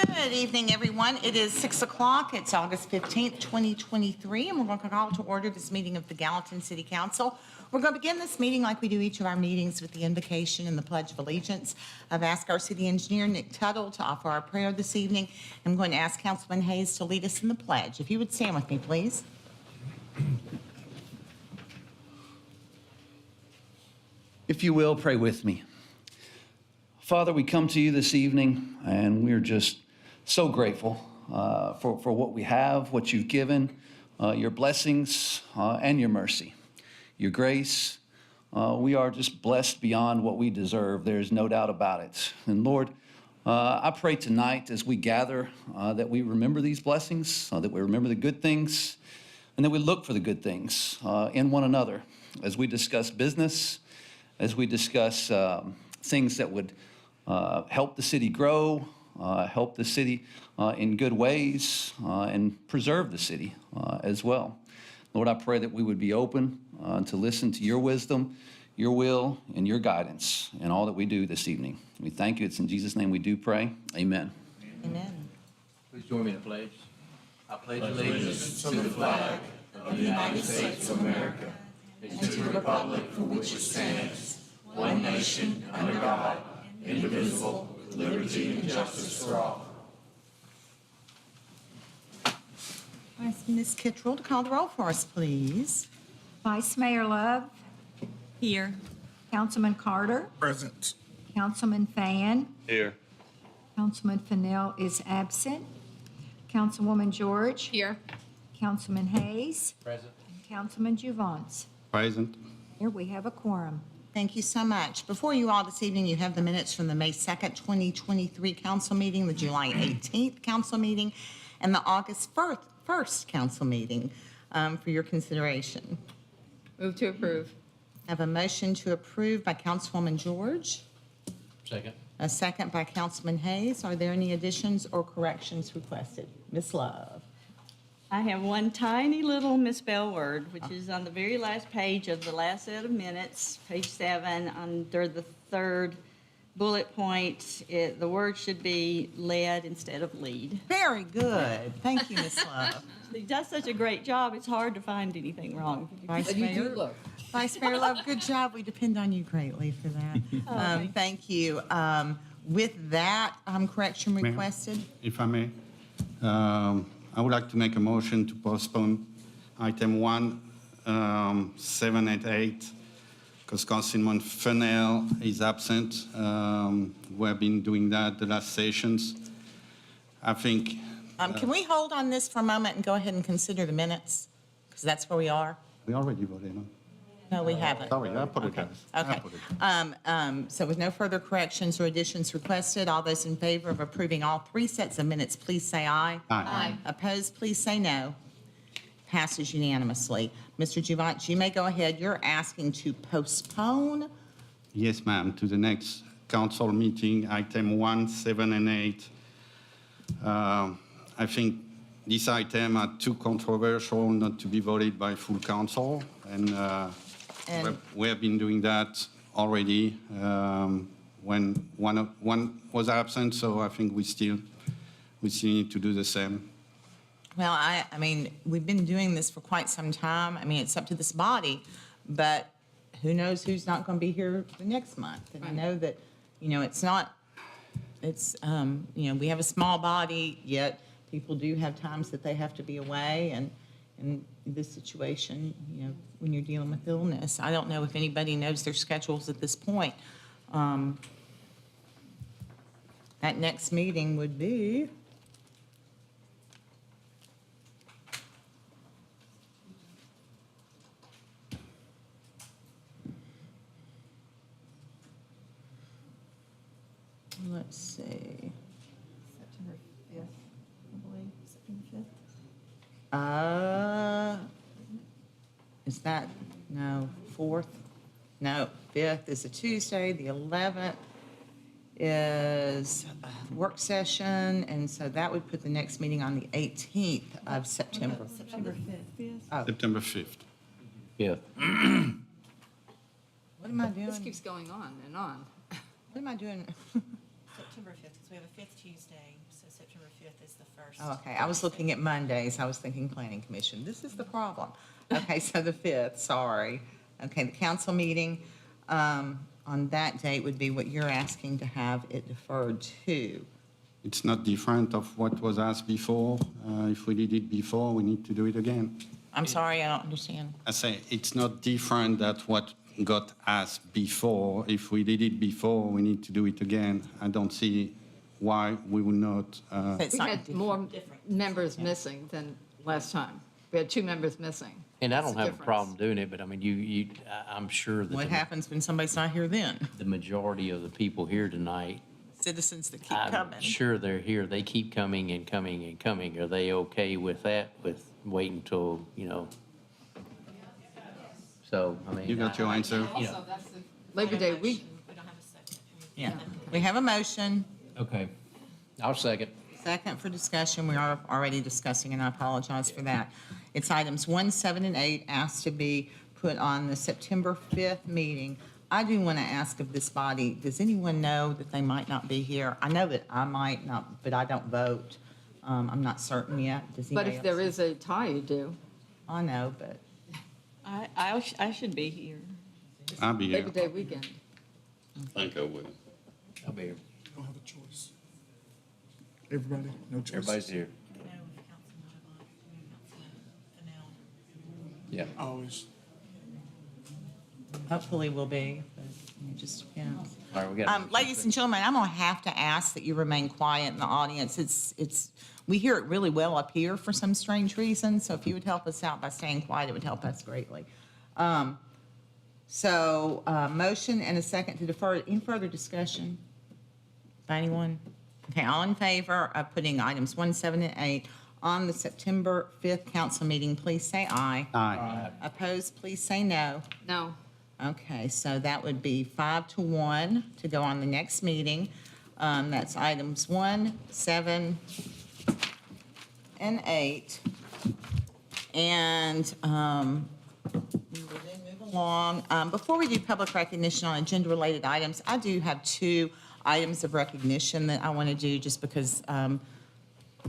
Good evening, everyone. It is 6 o'clock. It's August 15th, 2023, and we're going to call to order this meeting of the Gallatin City Council. We're going to begin this meeting like we do each of our meetings with the invocation and the Pledge of Allegiance. I've asked our city engineer, Nick Tuttle, to offer our prayer this evening. I'm going to ask Councilman Hayes to lead us in the pledge. If you would stand with me, please. If you will, pray with me. Father, we come to you this evening, and we're just so grateful for what we have, what you've given, your blessings and your mercy, your grace. We are just blessed beyond what we deserve. There's no doubt about it. And Lord, I pray tonight as we gather that we remember these blessings, that we remember the good things, and that we look for the good things in one another as we discuss business, as we discuss things that would help the city grow, help the city in good ways, and preserve the city as well. Lord, I pray that we would be open to listen to your wisdom, your will, and your guidance in all that we do this evening. We thank you. It's in Jesus' name we do pray. Amen. Amen. Please join me in the pledge. I pledge allegiance to the flag of the United States of America and to the republic for which it stands, one nation, under God, indivisible, with liberty and justice for all. I ask Ms. Kittrell to call the roll for us, please. Vice Mayor Love, Here. Councilman Carter, Present. Councilman Fan, Here. Councilman Fennell is absent, Councilwoman George, Here. Councilman Hayes, Present. and Councilman Juvance. Present. Here we have a quorum. Thank you so much. Before you all this evening, you have the minutes from the May 2nd, 2023 council meeting, the July 18th council meeting, and the August 1st council meeting for your consideration. Move to approve. I have a motion to approve by Councilwoman George, Second. a second by Councilman Hayes. Are there any additions or corrections requested? Ms. Love. I have one tiny little misspelled word, which is on the very last page of the last set of minutes, page 7, under the third bullet point. The word should be led instead of lead. Very good. Thank you, Ms. Love. He does such a great job, it's hard to find anything wrong. Vice You do Mayor. look. Vice Mayor Love, good job. We depend on you greatly for that. Thank you. With that correction Mayor? requested, If I may, I would like to make a motion to postpone item 1, 7 and 8, because Councilman Fennell is absent. We have been doing that the last sessions. I think, can we hold on this for a moment and go ahead and consider the minutes? Because that's where we are. we already voted on. No, we haven't. Sorry, I put it Okay. as. I Okay. put it. So with no further corrections or additions requested, all those in favor of approving all 3 sets of minutes, please say aye. Aye. Opposed, please say no. Passes unanimously. Mr. Juvance, you may go ahead. You're asking to postpone. Yes, ma'am, to the next council meeting, item 1, 7 and 8. I think these items are too controversial not to be voted by full council, and we have been doing that already when one was absent, so I think we still need to do the same. Well, I mean, we've been doing this for quite some time. I mean, it's up to this body, but who knows who's not going to be here the next month? And I know that, we have a small body, yet people do have times that they have to be away. And in this situation, when you're dealing with illness, I don't know if anybody knows their schedules at this point. That next meeting would be... Let's see. September 5th, I believe, September 5th. Is that, no, 4th? No, 5th is a Tuesday, the 11th is a work session, and so that would put the next meeting on the 18th of September. September 5th. Oh, September 5th. Yeah. what am I doing? This keeps going on and on. What am I doing? September 5th, because we have a 5th Tuesday, so September 5th is the first. Oh, Okay, I was looking at Mondays, I was thinking Planning Commission. This is the problem. Okay, so the 5th, sorry. Okay, the council meeting on that date would be what you're asking to have it deferred to. It's not different of what was asked before. If we did it before, we need to do it again. I'm sorry, I don't understand. I say it's not different than what got asked before. If we did it before, we need to do it again. I don't see why we would not. It's We not had different. more members missing than last time. We had 2 members missing. And I That's don't the have a difference. problem doing it, but I mean, I'm sure that What happens when somebody's not here then? the majority of the people here tonight, Citizens that keep I'm coming. sure they're here, they keep coming and coming and coming. Are they okay with that, with waiting till, so, I mean. You got your answer? You know, Labor Day week, Yeah, we have a motion. okay. I'll second. Second for discussion, we are already discussing, and I apologize for that. It's items 1, 7, and 8 asked to be put on the September 5th meeting. I do want to ask of this body, does anyone know that they might not be here? I know that I might not, but I don't vote. I'm not certain yet. Does but anybody if there else? is a tie, you do. I know, but I should be here. I'll be here. Labor Day weekend. I think I will. I'll be here. Don't have a choice. Everybody, no choice. Everybody's here. Yeah. Always. hopefully will be, but it just depends. All right, we got. Ladies and gentlemen, I'm gonna have to ask that you remain quiet in the audience. We hear it really well up here for some strange reason, so if you would help us out by staying quiet, it would help us greatly. Motion and a second to defer. Any further discussion by anyone? Okay, all in favor of putting items 1, 7, and 8 on the September 5th council meeting, please say aye. Aye. Opposed, please say no. No. Okay, so that would be 5-1 to go on the next meeting. That's items 1, 7, and 8. And we will then move along. Before we do public recognition on agenda-related items, I do have 2 items of recognition that I want to do just because I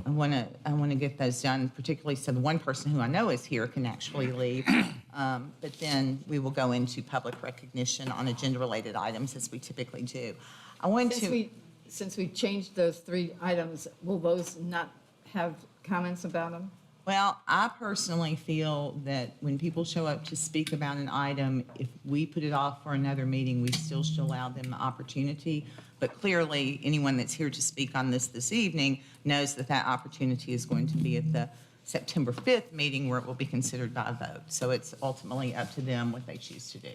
want to get those done, particularly so the one person who I know is here can actually leave. But then we will go into public recognition on agenda-related items as we typically do. I want to. Since we changed those 3 items, will those not have comments about them? Well, I personally feel that when people show up to speak about an item, if we put it off for another meeting, we still should allow them the opportunity. But clearly, anyone that's here to speak on this evening knows that that opportunity is going to be at the September 5th meeting where it will be considered by a vote. So it's ultimately up to them what they choose to do.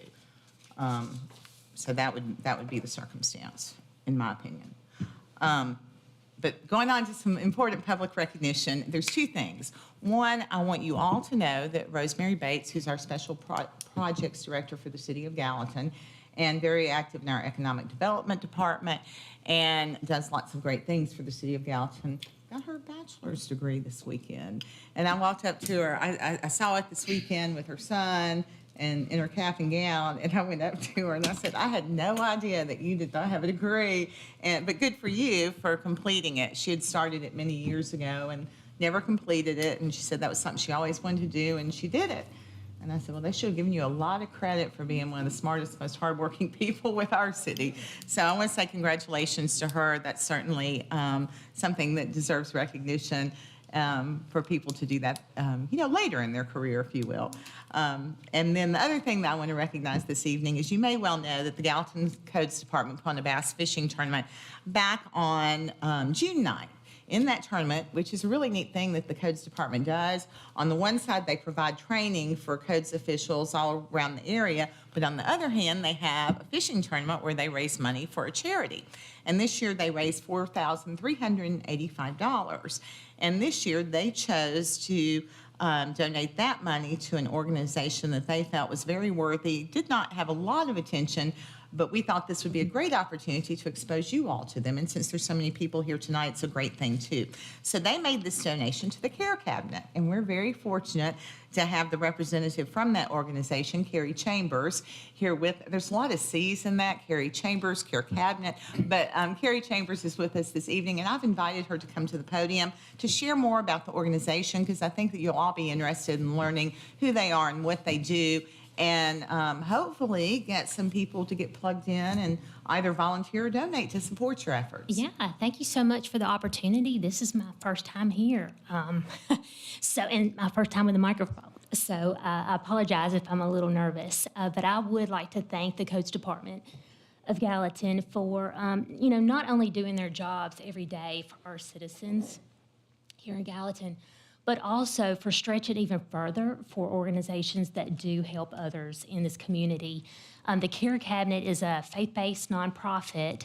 So that would be the circumstance, in my opinion. But going on to some important public recognition, there's 2 things. One, I want you all to know that Rosemary Bates, who's our special projects director for the city of Gallatin, and very active in our economic development department, and does lots of great things for the city of Gallatin, got her bachelor's degree this weekend. And I walked up to her, I saw it this weekend with her son, and in her cap and gown, and I went up to her and I said, I had no idea that you did not have a degree, but good for you for completing it. She had started it many years ago and never completed it, and she said that was something she always wanted to do, and she did it. And I said, well, they should have given you a lot of credit for being one of the smartest, most hardworking people with our city. So I want to say congratulations to her. That's certainly something that deserves recognition for people to do that, later in their career, if you will. And then the other thing that I want to recognize this evening is you may well know that the Gallatin Codes Department put on a bass fishing tournament back on June 9th. In that tournament, which is a really neat thing that the Codes Department does, on the one side, they provide training for codes officials all around the area, but on the other hand, they have a fishing tournament where they raise money for a charity. And this year, they raised $4,385. And this year, they chose to donate that money to an organization that they felt was very worthy, did not have a lot of attention, but we thought this would be a great opportunity to expose you all to them. And since there's so many people here tonight, it's a great thing too. So they made this donation to the Care Cabinet, and we're very fortunate to have the representative from that organization, Carrie Chambers, here with, there's a lot of C's in that, Carrie Chambers, Care Cabinet, but Carrie Chambers is with us this evening, and I've invited her to come to the podium to share more about the organization, because I think that you'll all be interested in learning who they are and what they do, and hopefully get some people to get plugged in and either volunteer or donate to support your efforts. Yeah, thank you so much for the opportunity. This is my first time here, and my first time with a microphone. So I apologize if I'm a little nervous, but I would like to thank the Codes Department of Gallatin for, not only doing their jobs every day for our citizens here in Gallatin, but also for stretching even further for organizations that do help others in this community. The Care Cabinet is a faith-based nonprofit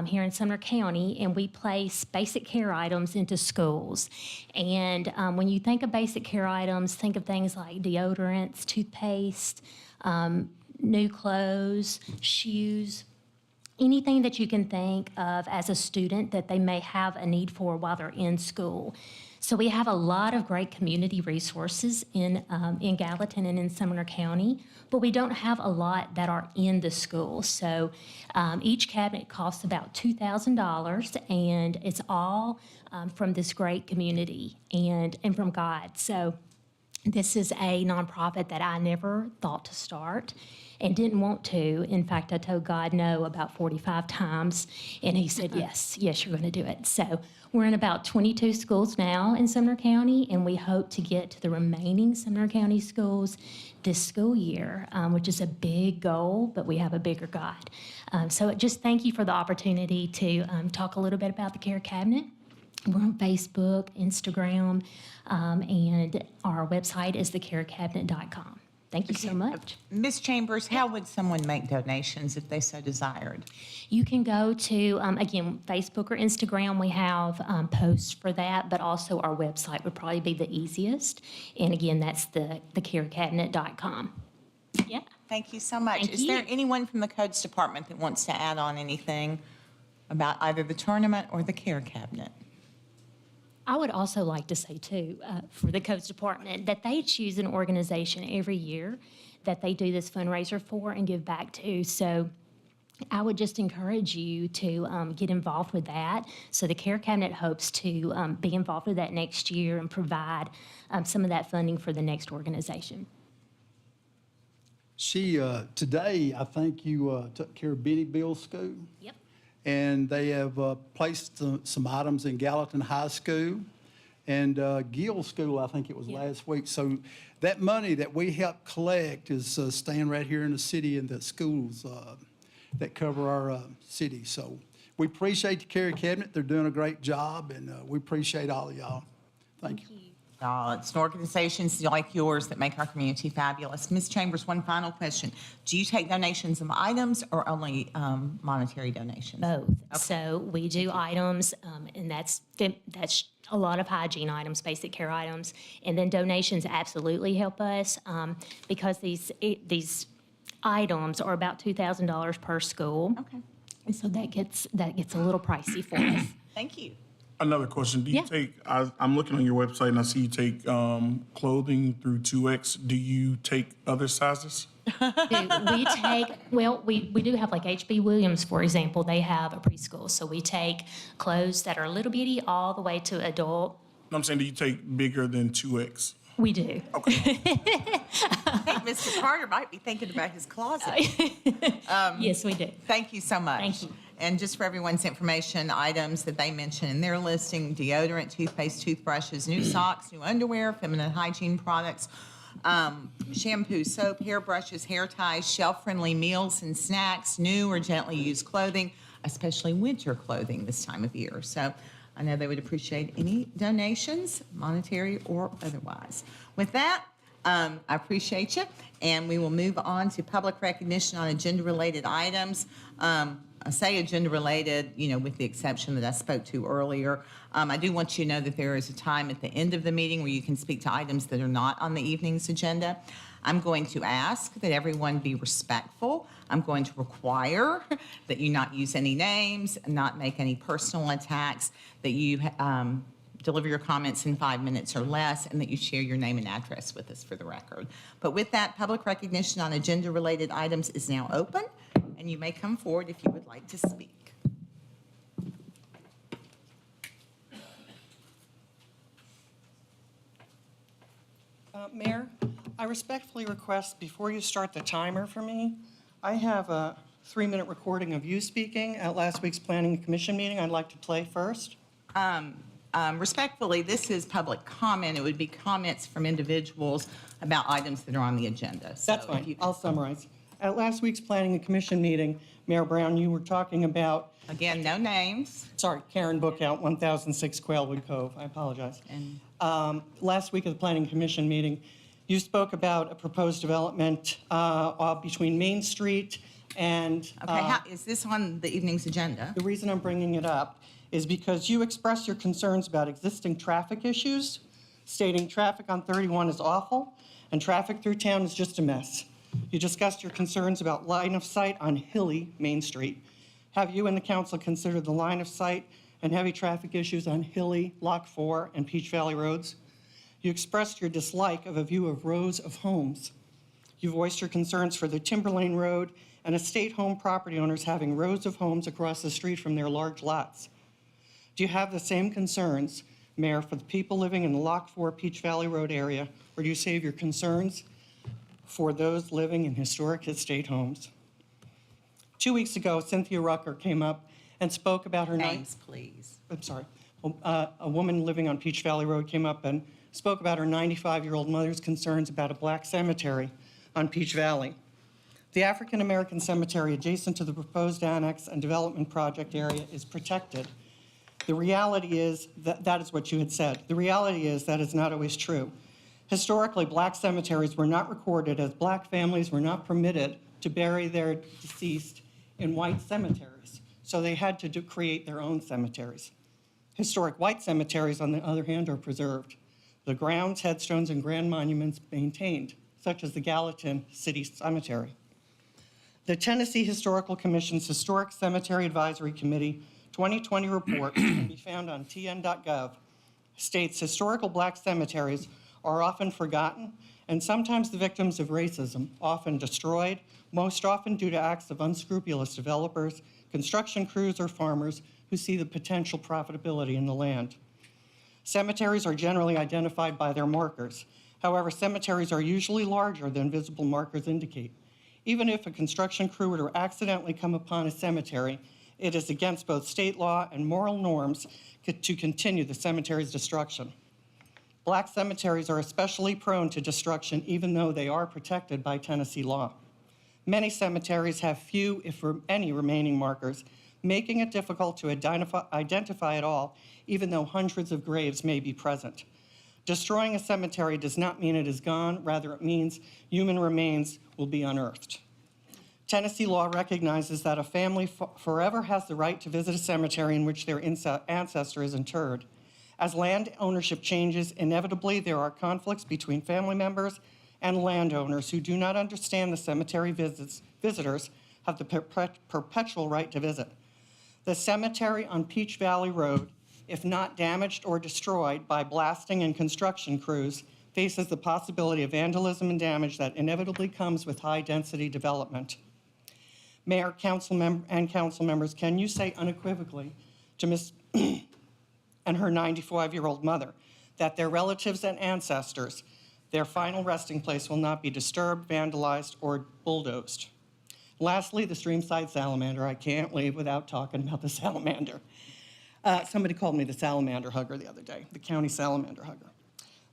here in Sumner County, and we place basic care items into schools. And when you think of basic care items, think of things like deodorants, toothpaste, new clothes, shoes, anything that you can think of as a student that they may have a need for while they're in school. So we have a lot of great community resources in Gallatin and in Sumner County, but we don't have a lot that are in the school. So each cabinet costs about $2,000, and it's all from this great community and from God. So this is a nonprofit that I never thought to start and didn't want to. In fact, I told God no about 45 times, and he said, yes, you're going to do it. So we're in about 22 schools now in Sumner County, and we hope to get to the remaining Sumner County schools this school year, which is a big goal, but we have a bigger God. So just thank you for the opportunity to talk a little bit about the Care Cabinet. We're on Facebook, Instagram, and our website is thecarecabinet.com. Thank you so much. Ms. Chambers, how would someone make donations if they so desired? You can go to, again, Facebook or Instagram. We have posts for that, but also our website would probably be the easiest. And again, that's thecarecabinet.com. Yeah. Thank you so much. Thank Is there you. anyone from the Codes Department that wants to add on anything about either the tournament or the Care Cabinet? I would also like to say, too, for the Codes Department, that they choose an organization every year that they do this fundraiser for and give back to. So I would just encourage you to get involved with that. So the Care Cabinet hopes to be involved with that next year and provide some of that funding for the next organization. Today, I think you took care of Benny Bill's school. Yep. And they have placed some items in Gallatin High School and Gill School, I think it was last week. So that money that we help collect is staying right here in the city and the schools that cover our city. So we appreciate the Care Cabinet. They're doing a great job, and we appreciate all of y'all. Thank you. It's organizations like yours that make our community fabulous. Ms. Chambers, one final question. Do you take donations of items or only monetary donations? Both. So we do items, and that's a lot of hygiene items, basic care items, and then donations absolutely help us because these items are about $2,000 per school. Okay. And so that gets a little pricey for us. Thank you. Another question, do you Yeah. take, I'm looking on your website and I see you take clothing through 2X. Do you take other sizes? We take, we do have like HB Williams, for example, they have a preschool. So we take clothes that are a little bitty all the way to adult. No, I'm saying, do you take bigger than 2X? We do. Okay. I think Mr. Carter might be thinking about his closet. Yes, we do. Thank you so much. Thank you. And just for everyone's information, items that they mention in their listing: deodorant, toothpaste, toothbrushes, new socks, new underwear, feminine hygiene products, shampoo, soap, hairbrushes, hair ties, shelf-friendly meals and snacks, new or gently used clothing, especially winter clothing this time of year. So I know they would appreciate any donations, monetary or otherwise. With that, I appreciate you. And we will move on to public recognition on agenda-related items. I say agenda-related, with the exception that I spoke to earlier. I do want you to know that there is a time at the end of the meeting where you can speak to items that are not on the evening's agenda. I'm going to ask that everyone be respectful. I'm going to require that you not use any names, not make any personal attacks, that you deliver your comments in 5 minutes or less, and that you share your name and address with us for the record. But with that, public recognition on agenda-related items is now open, and you may come forward if you would like to speak. Mayor, I respectfully request, before you start the timer for me, I have a 3-minute recording of you speaking at last week's Planning Commission meeting I'd like to play first. Respectfully, this is public comment. It would be comments from individuals about items that are on the agenda. So That's if fine. you- I'll summarize. At last week's Planning and Commission meeting, Mayor Brown, you were talking about, Again, no names. sorry, Karen Bookout, 1006 Quailwood Cove. I apologize. And Last week at the Planning Commission meeting, you spoke about a proposed development between Main Street and... Okay, is this on the evening's agenda? The reason I'm bringing it up is because you expressed your concerns about existing traffic issues, stating traffic on 31 is awful and traffic through town is just a mess. You discussed your concerns about line of sight on hilly Main Street. Have you and the council considered the line of sight and heavy traffic issues on hilly, Lock 4, and Peach Valley roads? You expressed your dislike of a view of rows of homes. You voiced your concerns for the Timberlane Road and estate home property owners having rows of homes across the street from their large lots. Do you have the same concerns, Mayor, for the people living in the Lock 4 Peach Valley Road area, or do you save your concerns for those living in historic estate homes? 2 weeks ago, Cynthia Rucker came up and spoke about her Names, please. I'm sorry. A woman living on Peach Valley Road came up and spoke about her 95-year-old mother's concerns about a black cemetery on Peach Valley. The African-American cemetery adjacent to the proposed annex and development project area is protected. The reality is that is what you had said. The reality is that is not always true. Historically, black cemeteries were not recorded as black families were not permitted to bury their deceased in white cemeteries, so they had to create their own cemeteries. Historic white cemeteries, on the other hand, are preserved. The grounds, headstones, and grand monuments maintained, such as the Gallatin City Cemetery. The Tennessee Historical Commission's Historic Cemetery Advisory Committee 2020 report can be found on tn.gov, states historical black cemeteries are often forgotten and sometimes the victims of racism, often destroyed, most often due to acts of unscrupulous developers, construction crews, or farmers who see the potential profitability in the land. Cemeteries are generally identified by their markers. However, cemeteries are usually larger than visible markers indicate. Even if a construction crew were to accidentally come upon a cemetery, it is against both state law and moral norms to continue the cemetery's destruction. Black cemeteries are especially prone to destruction even though they are protected by Tennessee law. Many cemeteries have few, if any, remaining markers, making it difficult to identify at all, even though hundreds of graves may be present. Destroying a cemetery does not mean it is gone, rather it means human remains will be unearthed. Tennessee law recognizes that a family forever has the right to visit a cemetery in which their ancestor is interred. As land ownership changes, inevitably there are conflicts between family members and landowners who do not understand the cemetery visitors have the perpetual right to visit. The cemetery on Peach Valley Road, if not damaged or destroyed by blasting and construction crews, faces the possibility of vandalism and damage that inevitably comes with high-density development. Mayor, council members, can you say unequivocally to Ms. and her 95-year-old mother that their relatives and ancestors, their final resting place will not be disturbed, vandalized, or bulldozed? Lastly, the Streamside salamander. I can't leave without talking about the salamander. Somebody called me the salamander hugger the other day, the county salamander hugger.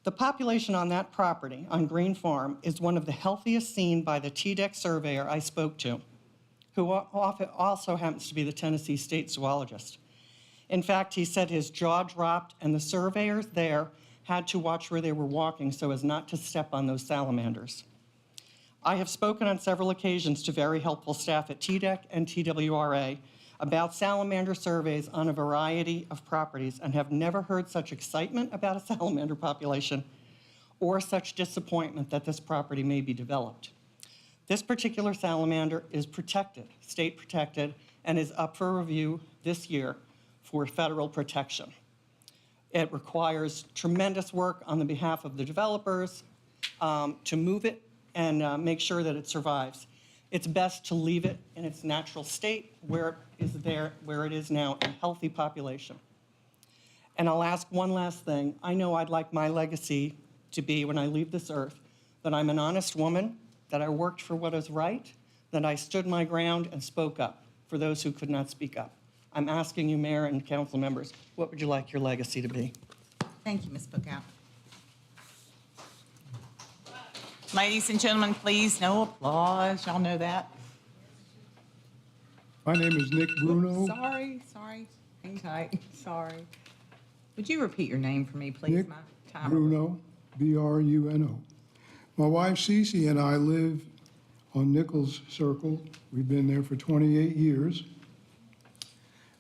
The population on that property, on Green Farm, is one of the healthiest seen by the TDEC surveyor I spoke to, who also happens to be the Tennessee state zoologist. In fact, he said his jaw dropped and the surveyors there had to watch where they were walking so as not to step on those salamanders. I have spoken on several occasions to very helpful staff at TDEC and TWRA about salamander surveys on a variety of properties and have never heard such excitement about a salamander population or such disappointment that this property may be developed. This particular salamander is protected, state protected, and is up for review this year for federal protection. It requires tremendous work on the behalf of the developers to move it and make sure that it survives. It's best to leave it in its natural state where it is now, a healthy population. And I'll ask one last thing. I know I'd like my legacy to be, when I leave this earth, that I'm an honest woman, that I worked for what is right, that I stood my ground and spoke up for those who could not speak up. I'm asking you, Mayor and council members, what would you like your legacy to be? Thank you, Ms. Bookout. Ladies and gentlemen, please, no applause. Y'all know that. My name is Nick Bruno. Sorry. Hang tight. Sorry. Would you repeat your name for me, please? Nick My timer. Bruno, B-R-U-N-O. My wife Cece and I live on Nichols Circle. We've been there for 28 years.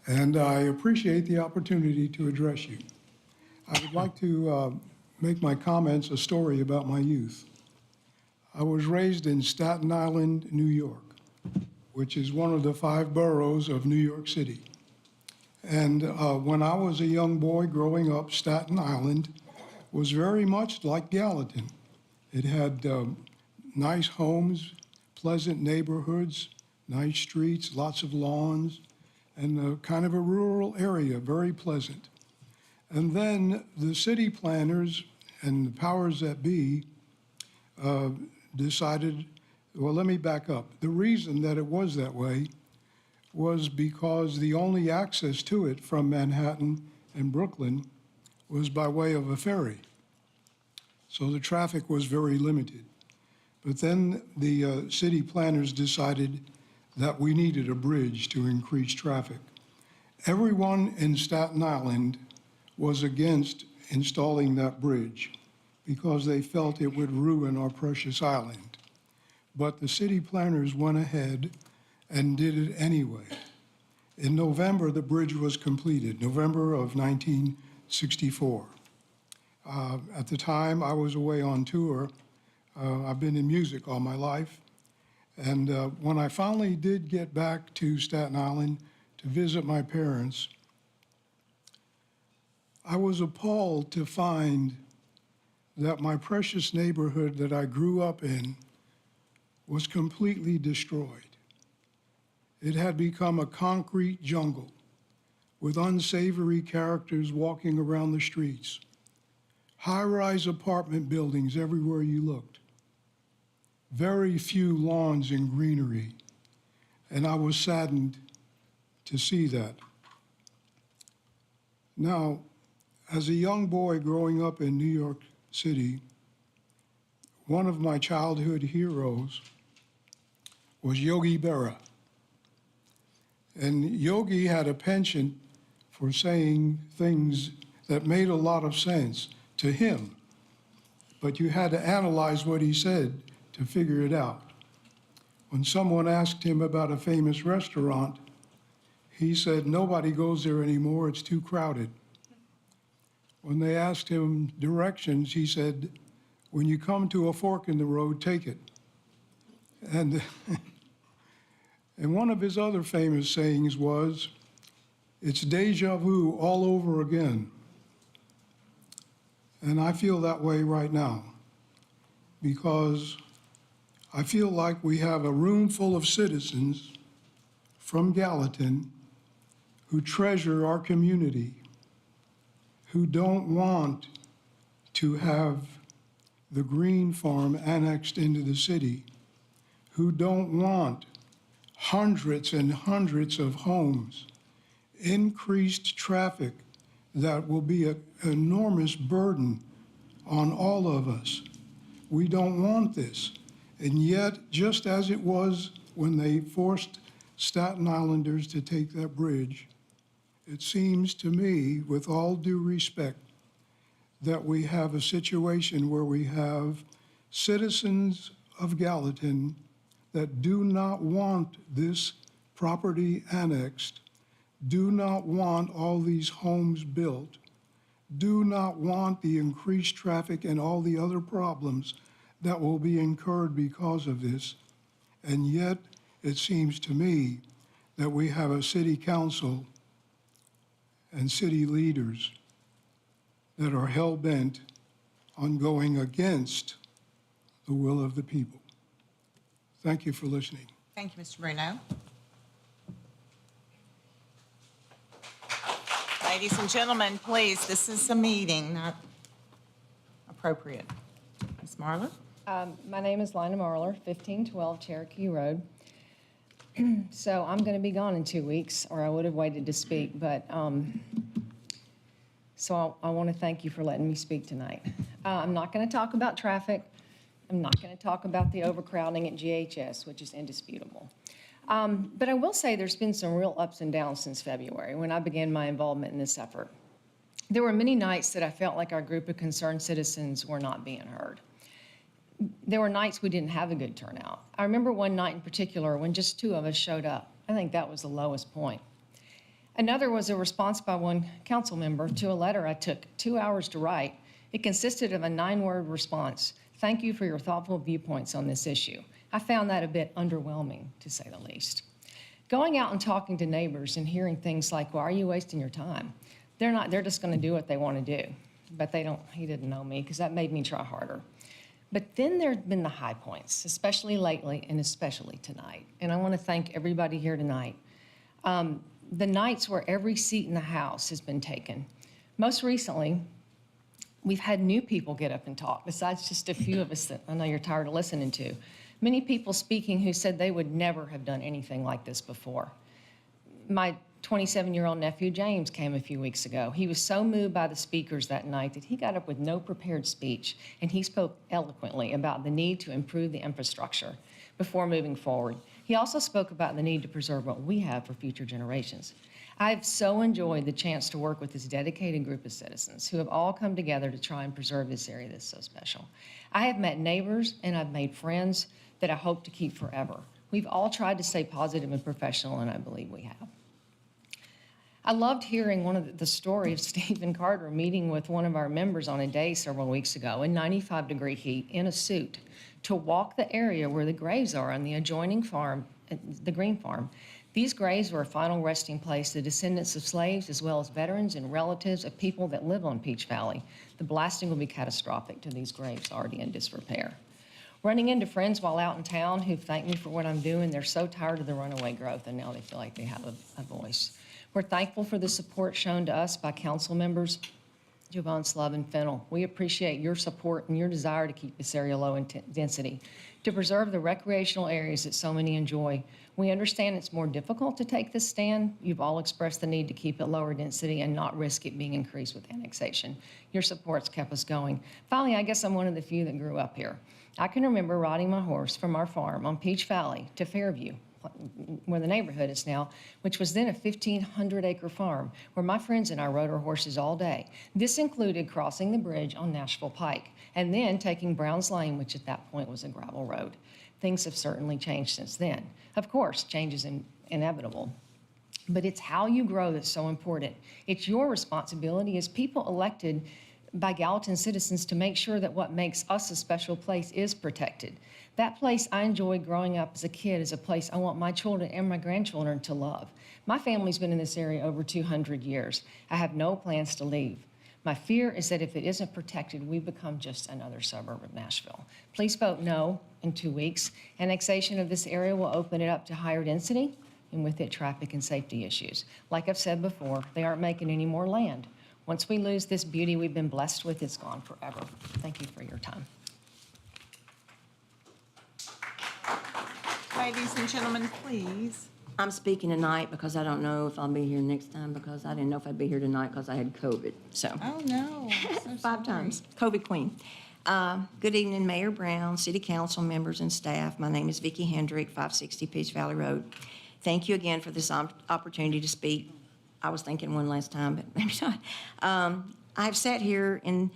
And I appreciate the opportunity to address you. I would like to make my comments a story about my youth. I was raised in Staten Island, New York, which is one of the 5 boroughs of New York City. And when I was a young boy growing up, Staten Island was very much like Gallatin. It had nice homes, pleasant neighborhoods, nice streets, lots of lawns, and kind of a rural area, very pleasant. And then the city planners and the powers that be decided, well, let me back up. The reason that it was that way was because the only access to it from Manhattan and Brooklyn was by way of a ferry. So the traffic was very limited. But then the city planners decided that we needed a bridge to increase traffic. Everyone in Staten Island was against installing that bridge because they felt it would ruin our precious island. But the city planners went ahead and did it anyway. In November, the bridge was completed, November of 1964. At the time, I was away on tour. I've been in music all my life. And when I finally did get back to Staten Island to visit my parents, I was appalled to find that my precious neighborhood that I grew up in was completely destroyed. It had become a concrete jungle with unsavory characters walking around the streets, high-rise apartment buildings everywhere you looked, very few lawns and greenery, and I was saddened to see that. Now, as a young boy growing up in New York City, one of my childhood heroes was Yogi Berra. And Yogi had a penchant for saying things that made a lot of sense to him, but you had to analyze what he said to figure it out. When someone asked him about a famous restaurant, he said, "Nobody goes there anymore, it's too crowded." When they asked him directions, he said, "When you come to a fork in the road, take it." And one of his other famous sayings was, "It's deja vu all over again." And I feel that way right now because I feel like we have a room full of citizens from Gallatin who treasure our community, who don't want to have the green farm annexed into the city, who don't want hundreds and hundreds of homes, increased traffic that will be an enormous burden on all of us. We don't want this. And yet, just as it was when they forced Staten Islanders to take that bridge, it seems to me, with all due respect, that we have a situation where we have citizens of Gallatin that do not want this property annexed, do not want all these homes built, do not want the increased traffic and all the other problems that will be incurred because of this. And yet, it seems to me that we have a city council and city leaders that are hell-bent on going against the will of the people. Thank you for listening. Thank you, Mr. Bruno. Ladies and gentlemen, please, this is a meeting, not appropriate. Ms. Marler? My name is Lina Marler, 1512 Cherokee Road. So I'm going to be gone in 2 weeks, or I would have waited to speak, but so I want to thank you for letting me speak tonight. I'm not going to talk about traffic. I'm not going to talk about the overcrowding at GHS, which is indisputable. But I will say there's been some real ups and downs since February when I began my involvement in this effort. There were many nights that I felt like our group of concerned citizens were not being heard. There were nights we didn't have a good turnout. I remember one night in particular when just 2 of us showed up. I think that was the lowest point. Another was a response by one council member to a letter I took 2 hours to write. It consisted of a 9-word response. Thank you for your thoughtful viewpoints on this issue. I found that a bit underwhelming, to say the least. Going out and talking to neighbors and hearing things like, "Why are you wasting your time?" They're just going to do what they want to do. But he didn't know me, because that made me try harder. But then there have been the high points, especially lately and especially tonight. And I want to thank everybody here tonight. The nights where every seat in the House has been taken. Most recently, we've had new people get up and talk, besides just a few of us that I know you're tired of listening to. Many people speaking who said they would never have done anything like this before. My 27-year-old nephew, James, came a few weeks ago. He was so moved by the speakers that night that he got up with no prepared speech, and he spoke eloquently about the need to improve the infrastructure before moving forward. He also spoke about the need to preserve what we have for future generations. I've so enjoyed the chance to work with this dedicated group of citizens who have all come together to try and preserve this area that's so special. I have met neighbors and I've made friends that I hope to keep forever. We've all tried to stay positive and professional, and I believe we have. I loved hearing the story of Stephen Carter meeting with one of our members on a day several weeks ago in 95-degree heat in a suit to walk the area where the graves are on the adjoining farm, the Green Farm. These graves were a final resting place to descendants of slaves as well as veterans and relatives of people that live on Peach Valley. The blasting will be catastrophic to these graves already in disrepair. Running into friends while out in town who thank me for what I'm doing. They're so tired of the runaway growth, and now they feel like they have a voice. We're thankful for the support shown to us by council members Javon, Slub, and Fennell. We appreciate your support and your desire to keep this area low in density, to preserve the recreational areas that so many enjoy. We understand it's more difficult to take this stand. You've all expressed the need to keep it lower density and not risk it being increased with annexation. Your support's kept us going. Finally, I guess I'm one of the few that grew up here. I can remember riding my horse from our farm on Peach Valley to Fairview, where the neighborhood is now, which was then a 1,500-acre farm where my friends and I rode our horses all day. This included crossing the bridge on Nashville Pike and then taking Browns Lane, which at that point was a gravel road. Things have certainly changed since then. Of course, change is inevitable, but it's how you grow that's so important. It's your responsibility as people elected by Gallatin citizens to make sure that what makes us a special place is protected. That place I enjoyed growing up as a kid is a place I want my children and my grandchildren to love. My family's been in this area over 200 years. I have no plans to leave. My fear is that if it isn't protected, we become just another suburb of Nashville. Please vote no in 2 weeks. Annexation of this area will open it up to higher density and with it traffic and safety issues. Like I've said before, they aren't making any more land. Once we lose this beauty we've been blessed with, it's gone forever. Thank you for your time. Ladies and gentlemen, please. I'm speaking tonight because I don't know if I'll be here next time because I didn't know if I'd be here tonight because I had COVID, so. Oh, no. I'm so 5 sorry. times, COVID queen. Good evening, Mayor Brown, City Council members and staff. My name is Vicki Hendrick, 560 Peach Valley Road. Thank you again for this opportunity to speak. I was thinking one last time, but maybe not. I've sat here in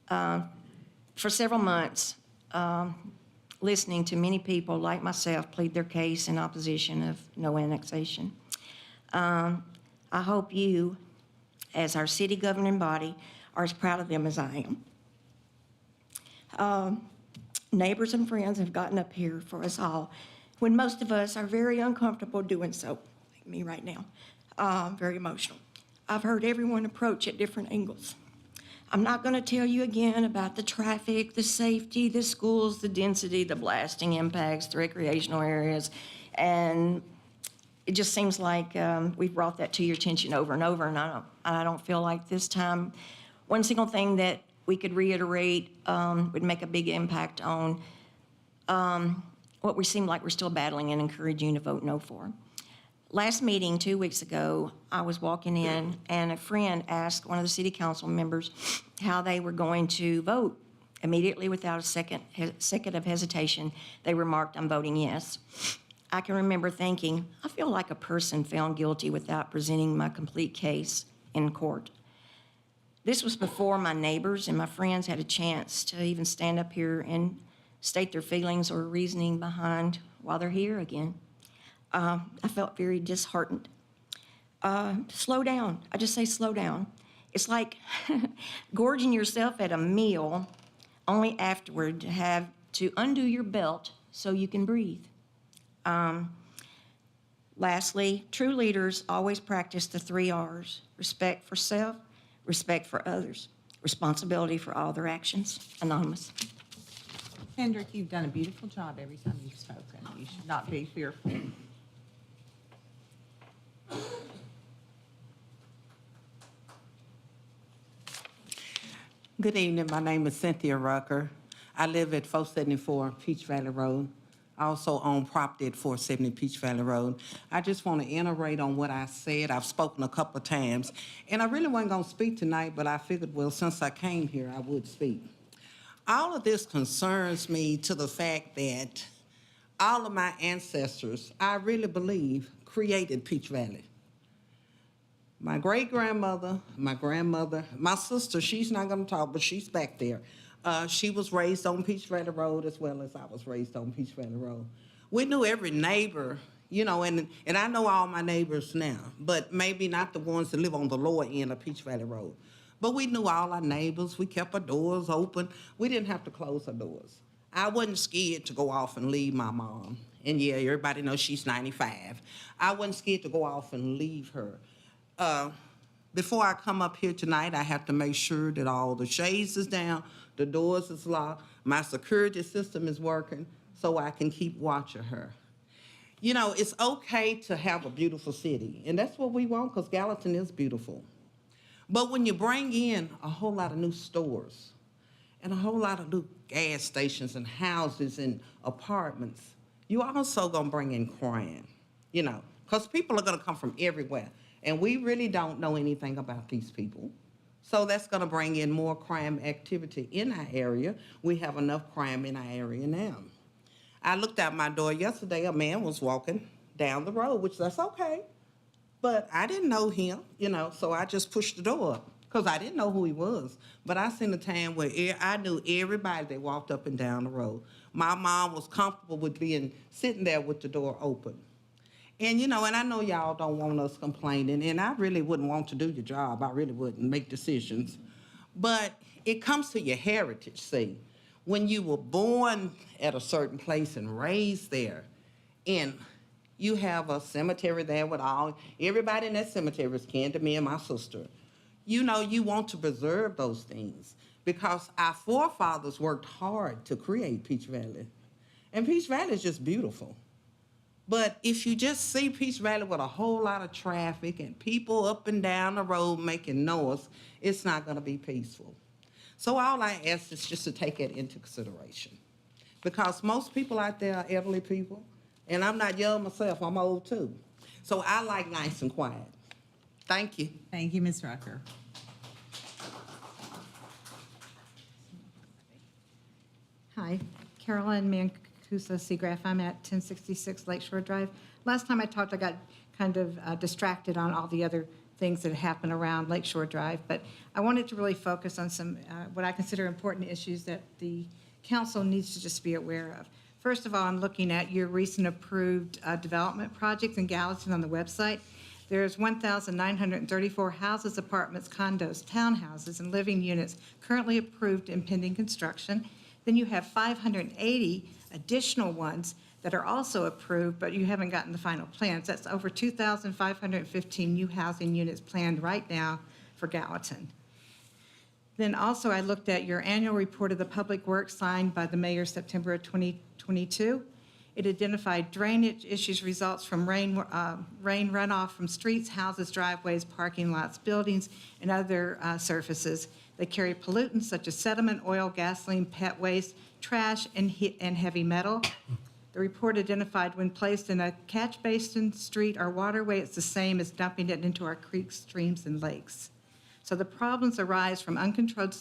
For several months, listening to many people like myself plead their case in opposition of no annexation. I hope you, as our city governing body, are as proud of them as I am. Neighbors and friends have gotten up here for us all when most of us are very uncomfortable doing so, like me right now. Very emotional. I've heard everyone approach at different angles. I'm not going to tell you again about the traffic, the safety, the schools, the density, the blasting impacts, the recreational areas, and it just seems like we've brought that to your attention over and over, and I don't feel like this time one single thing that we could reiterate would make a big impact on what we seem like we're still battling and encouraging you to vote no for. Last meeting, 2 weeks ago, I was walking in and a friend asked one of the city council members how they were going to vote. Immediately, without a second of hesitation, they remarked, "I'm voting yes." I can remember thinking, I feel like a person found guilty without presenting my complete case in court. This was before my neighbors and my friends had a chance to even stand up here and state their feelings or reasoning behind why they're here again. I felt very disheartened. Slow down. I just say slow down. It's like gorging yourself at a meal only afterward to have to undo your belt so you can breathe. Lastly, true leaders always practice the 3 R's: respect for self, respect for others, responsibility for all their actions. Anonymous. Hendrick, you've done a beautiful job every time you've spoken. You should not be fearful. Good evening. My name is Cynthia Rucker. I live at 474 Peach Valley Road. I also own property at 470 Peach Valley Road. I just want to iterate on what I said. I've spoken a couple of times, and I really wasn't going to speak tonight, but I figured, well, since I came here, I would speak. All of this concerns me to the fact that all of my ancestors, I really believe, created Peach Valley. My great-grandmother, my grandmother, my sister, she's not going to talk, but she's back there. She was raised on Peach Valley Road as well as I was raised on Peach Valley Road. We knew every neighbor, you know, and I know all my neighbors now, but maybe not the ones that live on the lower end of Peach Valley Road. But we knew all our neighbors. We kept our doors open. We didn't have to close our doors. I wasn't scared to go off and leave my mom. And yeah, everybody knows she's 95. I wasn't scared to go off and leave her. Before I come up here tonight, I have to make sure that all the shades is down, the doors is locked, my security system is working, so I can keep watch of her. You know, it's okay to have a beautiful city, and that's what we want, because Gallatin is beautiful. But when you bring in a whole lot of new stores and a whole lot of new gas stations and houses and apartments, you also gonna bring in crime, you know, because people are gonna come from everywhere. And we really don't know anything about these people. So that's gonna bring in more crime activity in our area. We have enough crime in our area now. I looked out my door yesterday, a man was walking down the road, which that's okay. But I didn't know him, you know, so I just pushed the door up because I didn't know who he was. But I seen a time where I knew everybody that walked up and down the road. My mom was comfortable with sitting there with the door open. And, you know, and I know y'all don't want us complaining, and I really wouldn't want to do your job. I really wouldn't make decisions. But it comes to your heritage, see. When you were born at a certain place and raised there, and you have a cemetery there with everybody in that cemetery is kin to me and my sister. You know, you want to preserve those things because our forefathers worked hard to create Peach Valley. And Peach Valley is just beautiful. But if you just see Peach Valley with a whole lot of traffic and people up and down the road making noise, it's not going to be peaceful. So all I ask is just to take it into consideration. Because most people out there are elderly people, and I'm not young myself, I'm old too. So I like nice and quiet. Thank you. Thank you, Ms. Rucker. Hi, Carolyn Mancuso Seagraff. I'm at 1066 Lakeshore Drive. Last time I talked, I got kind of distracted on all the other things that happen around Lakeshore Drive. But I wanted to really focus on some, what I consider important issues that the council needs to just be aware of. First of all, I'm looking at your recent approved development projects in Gallatin on the website. There's 1,934 houses, apartments, condos, townhouses, and living units currently approved and pending construction. Then you have 580 additional ones that are also approved, but you haven't gotten the final plans. That's over 2,515 new housing units planned right now for Gallatin. Then also, I looked at your annual report of the public works signed by the mayor September of 2022. It identified drainage issues results from rain runoff from streets, houses, driveways, parking lots, buildings, and other surfaces. They carry pollutants such as sediment, oil, gasoline, pet waste, trash, and heavy metal. The report identified when placed in a catch basin, street, or waterway, it's the same as dumping it into our creeks, streams, and lakes. So the problems arise from uncontrolled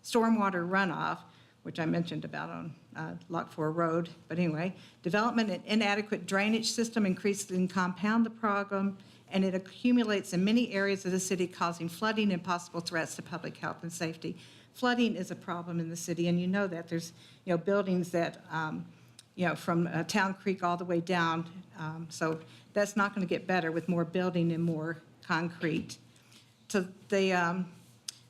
stormwater runoff, which I mentioned about on Lock 4 Road. But anyway, development and inadequate drainage system increases and compound the problem, and it accumulates in many areas of the city, causing flooding and possible threats to public health and safety. Flooding is a problem in the city, and you know that. There's, buildings that, from Town Creek all the way down. So that's not going to get better with more building and more concrete. So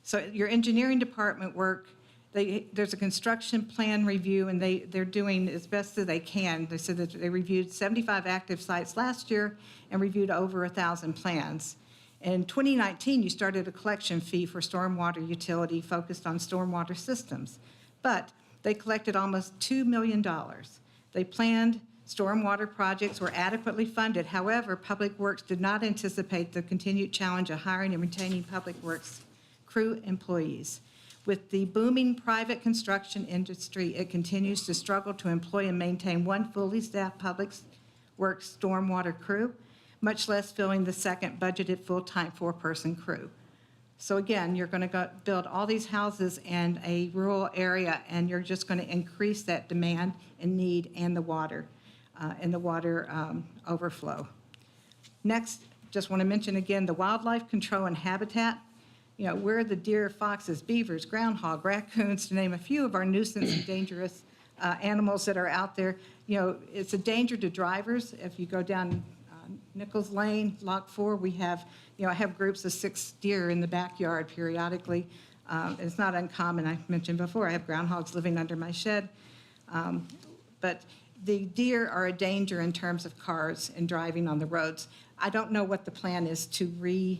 so your engineering department work, there's a construction plan review, and they're doing as best as they can. They said that they reviewed 75 active sites last year and reviewed over 1,000 plans. In 2019, you started a collection fee for stormwater utility focused on stormwater systems, but they collected almost $2 million. They planned stormwater projects were adequately funded. However, Public Works did not anticipate the continued challenge of hiring and retaining Public Works crew employees. With the booming private construction industry, it continues to struggle to employ and maintain one fully staffed Public Works stormwater crew, much less filling the second budgeted full-time 4-person crew. So again, you're going to build all these houses in a rural area, and you're just going to increase that demand and need and the water overflow. Next, just want to mention again the wildlife control and habitat. Where the deer, foxes, beavers, groundhog, raccoons, to name a few of our nuisance and dangerous animals that are out there. It's a danger to drivers. If you go down Nichols Lane, Lock 4, we have, I have groups of 6 deer in the backyard periodically. It's not uncommon. I mentioned before, I have groundhogs living under my shed. But the deer are a danger in terms of cars and driving on the roads. I don't know what the plan is to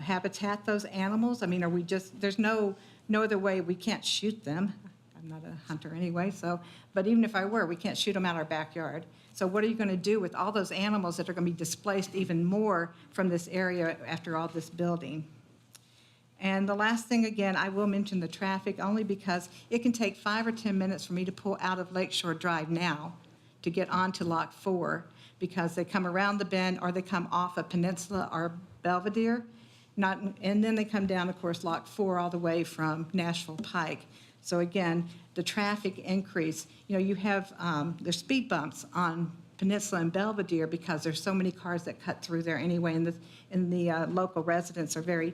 habitat those animals. I mean, there's no other way. We can't shoot them. I'm not a hunter anyway, but even if I were, we can't shoot them out our backyard. So what are you going to do with all those animals that are going to be displaced even more from this area after all this building? And the last thing, again, I will mention the traffic only because it can take 5 or 10 minutes for me to pull out of Lakeshore Drive now to get onto Lock 4 because they come around the bend or they come off of Peninsula or Belvedere. And then they come down, of course, Lock 4 all the way from Nashville Pike. So again, the traffic increase, you have, there's speed bumps on Peninsula and Belvedere because there's so many cars that cut through there anyway, and the local residents are very,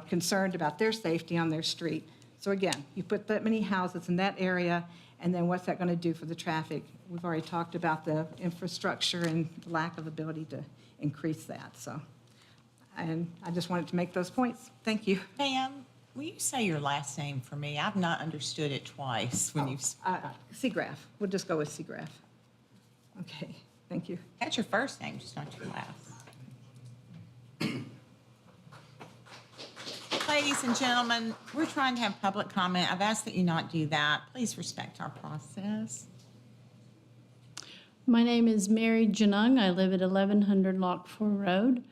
concerned about their safety on their street. So again, you put that many houses in that area, and then what's that going to do for the traffic? We've already talked about the infrastructure and lack of ability to increase that. And I just wanted to make those points. Thank you. Pam, will you say your last name for me? I've not understood it twice when you've... Seagraff. We'll just go with Seagraff. Okay, thank you. That's your first name, just not your last. Ladies and gentlemen, we're trying to have public comment. I've asked that you not do that. Please respect our process. My name is Mary Janung. I live at 1100 Lock 4 Road.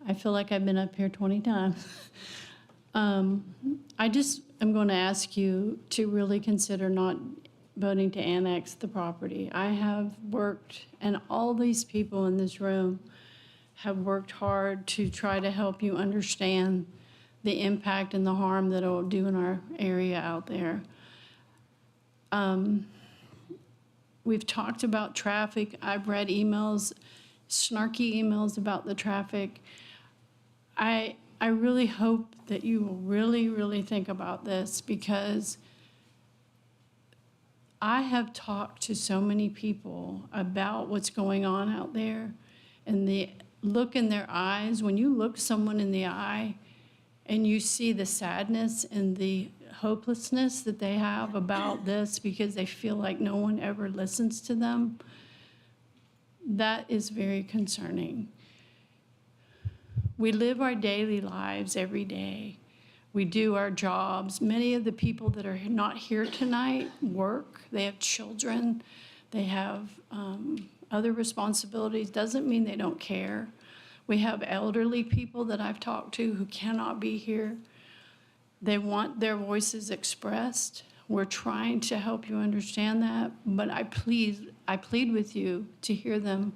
I feel like I've been up here 20 times. I just am going to ask you to really consider not voting to annex the property. I have worked, and all these people in this room have worked hard to try to help you understand the impact and the harm that it will do in our area out there. We've talked about traffic. I've read emails snarky emails about the traffic. I really hope that you will really, really think about this, because I have talked to so many people about what's going on out there, and the look in their eyes, when you look someone in the eye and you see the sadness and the hopelessness that they have about this because they feel like no one ever listens to them, that is very concerning. We live our daily lives every day. We do our jobs. Many of the people that are not here tonight work. They have children. They have other responsibilities. Doesn't mean they don't care. We have elderly people that I've talked to who cannot be here. They want their voices expressed. We're trying to help you understand that, but I plead with you to hear them.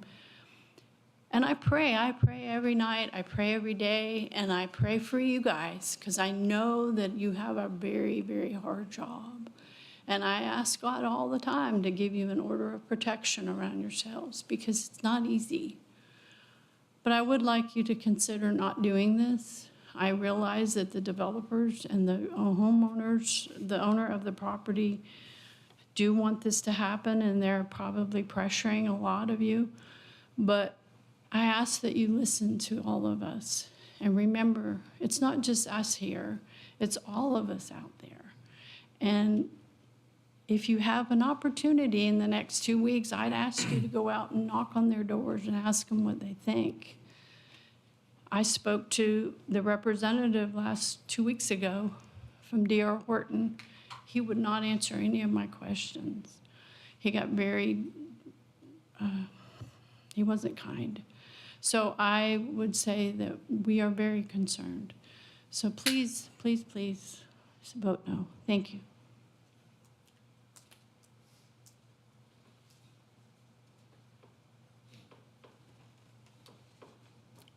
And I pray every night, I pray every day, and I pray for you guys, because I know that you have a very, very hard job. And I ask God all the time to give you an order of protection around yourselves, because it's not easy. But I would like you to consider not doing this. I realize that the developers and the homeowners, the owner of the property, do want this to happen, and they're probably pressuring a lot of you. But I ask that you listen to all of us. And remember, it's not just us here, it's all of us out there. And if you have an opportunity in the next 2 weeks, I'd ask you to go out and knock on their doors and ask them what they think. I spoke to the representative 2 weeks ago from D.R. Horton. He would not answer any of my questions. He got very, he wasn't kind. So I would say that we are very concerned. So please, please, please vote no. Thank you.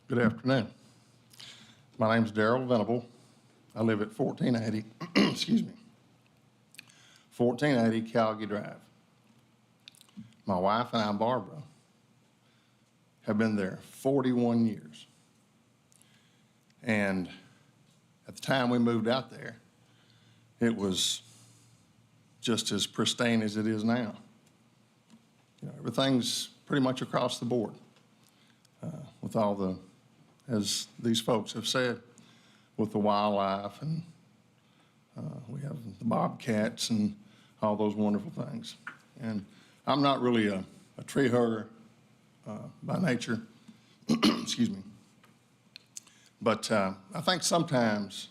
Good afternoon. My name's Darrell Venable. I live at 1480, excuse me, 1480 Calgary Drive. My wife and I, Barbara, have been there 41 years. And at the time we moved out there, it was just as pristine as it is now. You know, everything's pretty much across the board with all the, as these folks have said, with the wildlife, and we have the bobcats and all those wonderful things. And I'm not really a tree hugger by nature, excuse me. But I think sometimes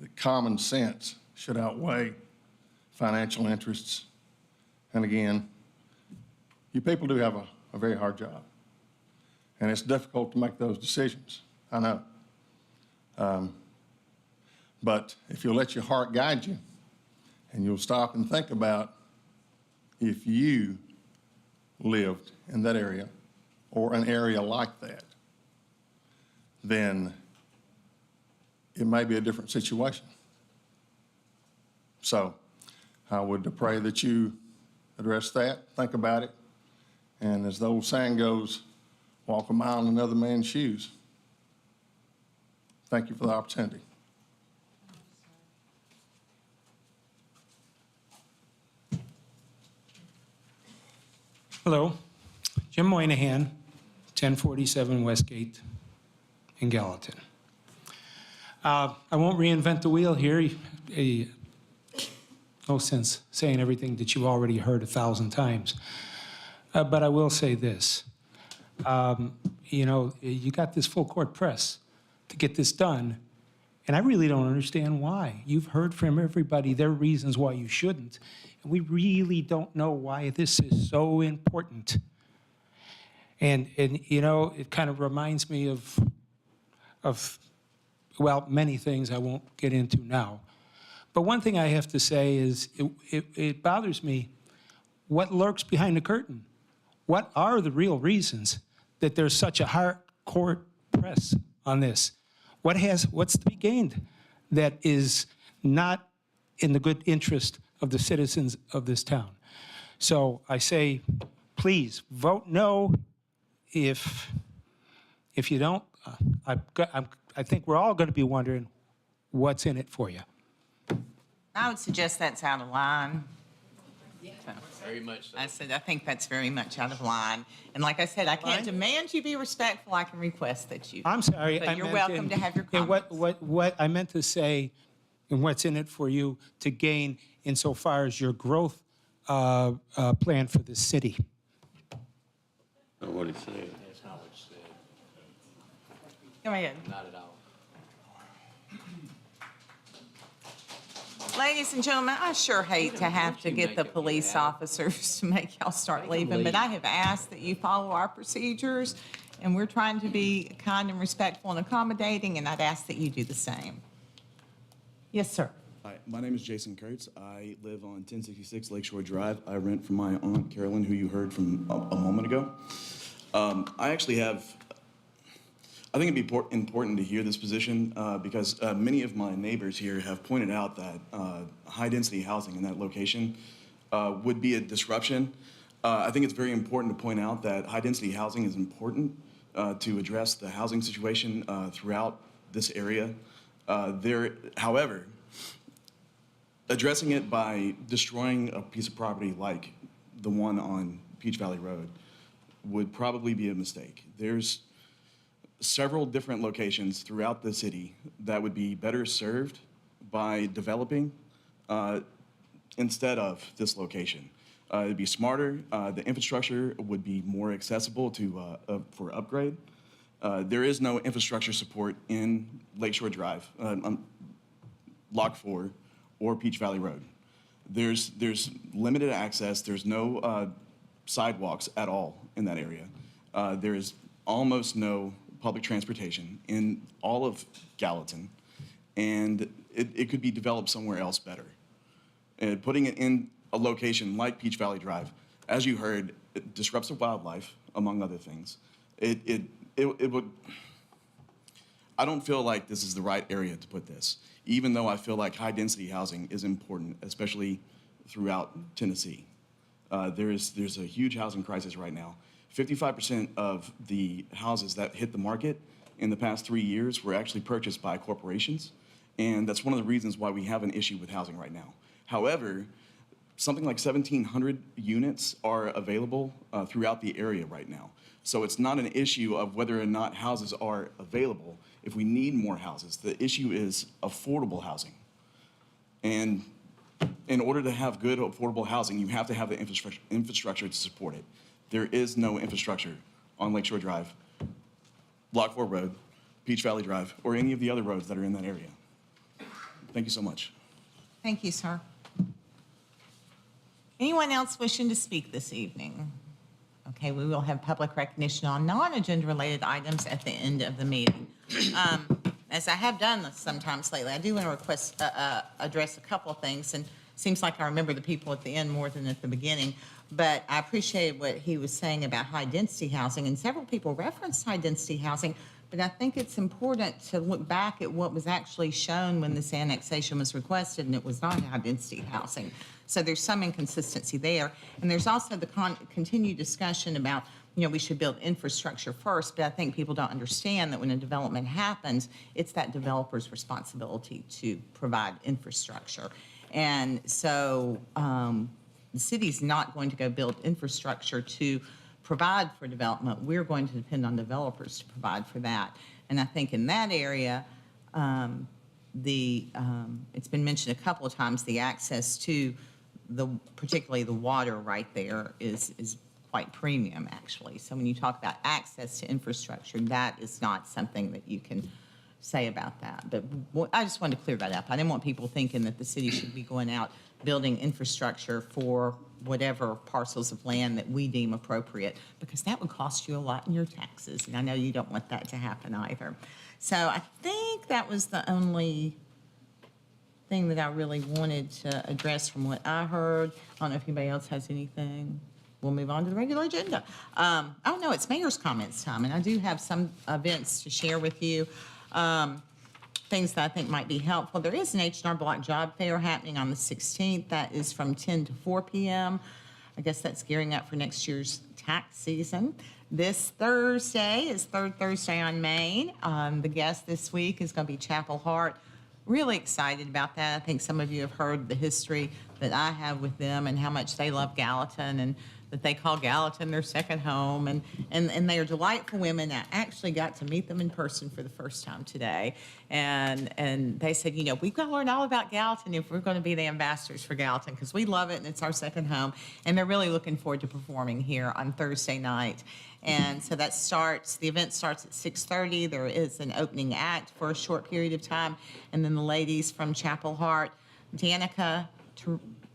the common sense should outweigh financial interests. And again, you people do have a very hard job. And it's difficult to make those decisions, I know. But if you'll let your heart guide you, and you'll stop and think about if you lived in that area or an area like that, then it may be a different situation. So I would pray that you address that, think about it, and as the old saying goes, walk a mile in another man's shoes. Thank you for the opportunity. Hello, Jim Moynihan, 1047 Westgate in Gallatin. I won't reinvent the wheel here. No sense saying everything that you've already heard 1,000 times. But I will say this. You know, you got this full court press to get this done, and I really don't understand why. You've heard from everybody their reasons why you shouldn't, and we really don't know why this is so important. And you know, it kind of reminds me of, well, many things I won't get into now. But one thing I have to say is it bothers me what lurks behind the curtain. What are the real reasons that there's such a hard court press on this? What's to be gained that is not in the good interest of the citizens of this town? So I say, please vote no if you don't, I think we're all going to be wondering what's in it for you. I would suggest that's out of line. Very much so. I said, I think that's very much out of line. And like I said, I can't demand you be respectful. I can request that you. I'm sorry. But I you're meant welcome to have your in comments. what I meant to say, and what's in it for you to gain insofar as your growth plan for the city. What he said. That's not what he said. Go ahead. Not at all. Ladies and gentlemen, I sure hate to have to get the police officers to make y'all start leaving, but I have asked that you follow our procedures, and we're trying to be kind and respectful and accommodating, and I'd ask that you do the same. Yes, sir. Hi, my name is Jason Kurtz. I live on 1066 Lakeshore Drive. I rent from my Aunt Carolyn, who you heard from a moment ago. I actually have, I think it'd be important to hear this position because many of my neighbors here have pointed out that high-density housing in that location would be a disruption. I think it's very important to point out that high-density housing is important to address the housing situation throughout this area. However, addressing it by destroying a piece of property like the one on Peach Valley Road would probably be a mistake. There's several different locations throughout the city that would be better served by developing instead of this location. It'd be smarter. The infrastructure would be more accessible for upgrade. There is no infrastructure support in Lakeshore Drive, Lock 4, or Peach Valley Road. There's limited access. There's no sidewalks at all in that area. There is almost no public transportation in all of Gallatin, and it could be developed somewhere else better. And putting it in a location like Peach Valley Drive, as you heard, it disrupts the wildlife, among other things. It would, I don't feel like this is the right area to put this, even though I feel like high-density housing is important, especially throughout Tennessee. There's a huge housing crisis right now. 55% of the houses that hit the market in the past 3 years were actually purchased by corporations, and that's one of the reasons why we have an issue with housing right now. However, something like 1,700 units are available throughout the area right now. So it's not an issue of whether or not houses are available. If we need more houses, the issue is affordable housing. And in order to have good affordable housing, you have to have the infrastructure to support it. There is no infrastructure on Lakeshore Drive, Block 4 Road, Peach Valley Drive, or any of the other roads that are in that area. Thank you so much. Thank you, sir. Anyone else wishing to speak this evening? Okay, we will have public recognition on non-agenda related items at the end of the meeting. As I have done this sometimes lately, I do want to address a couple of things, and it seems like I remember the people at the end more than at the beginning, but I appreciated what he was saying about high-density housing, and several people referenced high-density housing, but I think it's important to look back at what was actually shown when this annexation was requested, and it was not high-density housing. So there's some inconsistency there. And there's also the continued discussion about, we should build infrastructure first, but I think people don't understand that when a development happens, it's that developer's responsibility to provide infrastructure. And so the city's not going to go build infrastructure to provide for development. We're going to depend on developers to provide for that. And I think in that area, it's been mentioned a couple of times, the access to particularly the water right there is quite premium, actually. So when you talk about access to infrastructure, that is not something that you can say about that. But I just wanted to clear that up. I didn't want people thinking that the city should be going out building infrastructure for whatever parcels of land that we deem appropriate, because that would cost you a lot in your taxes, and I know you don't want that to happen either. So I think that was the only thing that I really wanted to address from what I heard. I don't know if anybody else has anything. We'll move on to the regular agenda. Oh no, it's mayor's comments time, and I do have some events to share with you. Things that I think might be helpful. There is an H&R Block job fair happening on the 16th. That is from 10 to 4 p.m. I guess that's gearing up for next year's tax season. This Thursday is Third Thursday on Main. The guest this week is going to be Chapel Hart. Really excited about that. I think some of you have heard the history that I have with them and how much they love Gallatin and that they call Gallatin their second home. And they are delightful women. I actually got to meet them in person for the first time today. And they said, you know, we've got to learn all about Gallatin if we're going to be the ambassadors for Gallatin because we love it and it's our second home. And they're really looking forward to performing here on Thursday night. And so the event starts at 6:30. There is an opening act for a short period of time. And then the ladies from Chapel Hart, Danica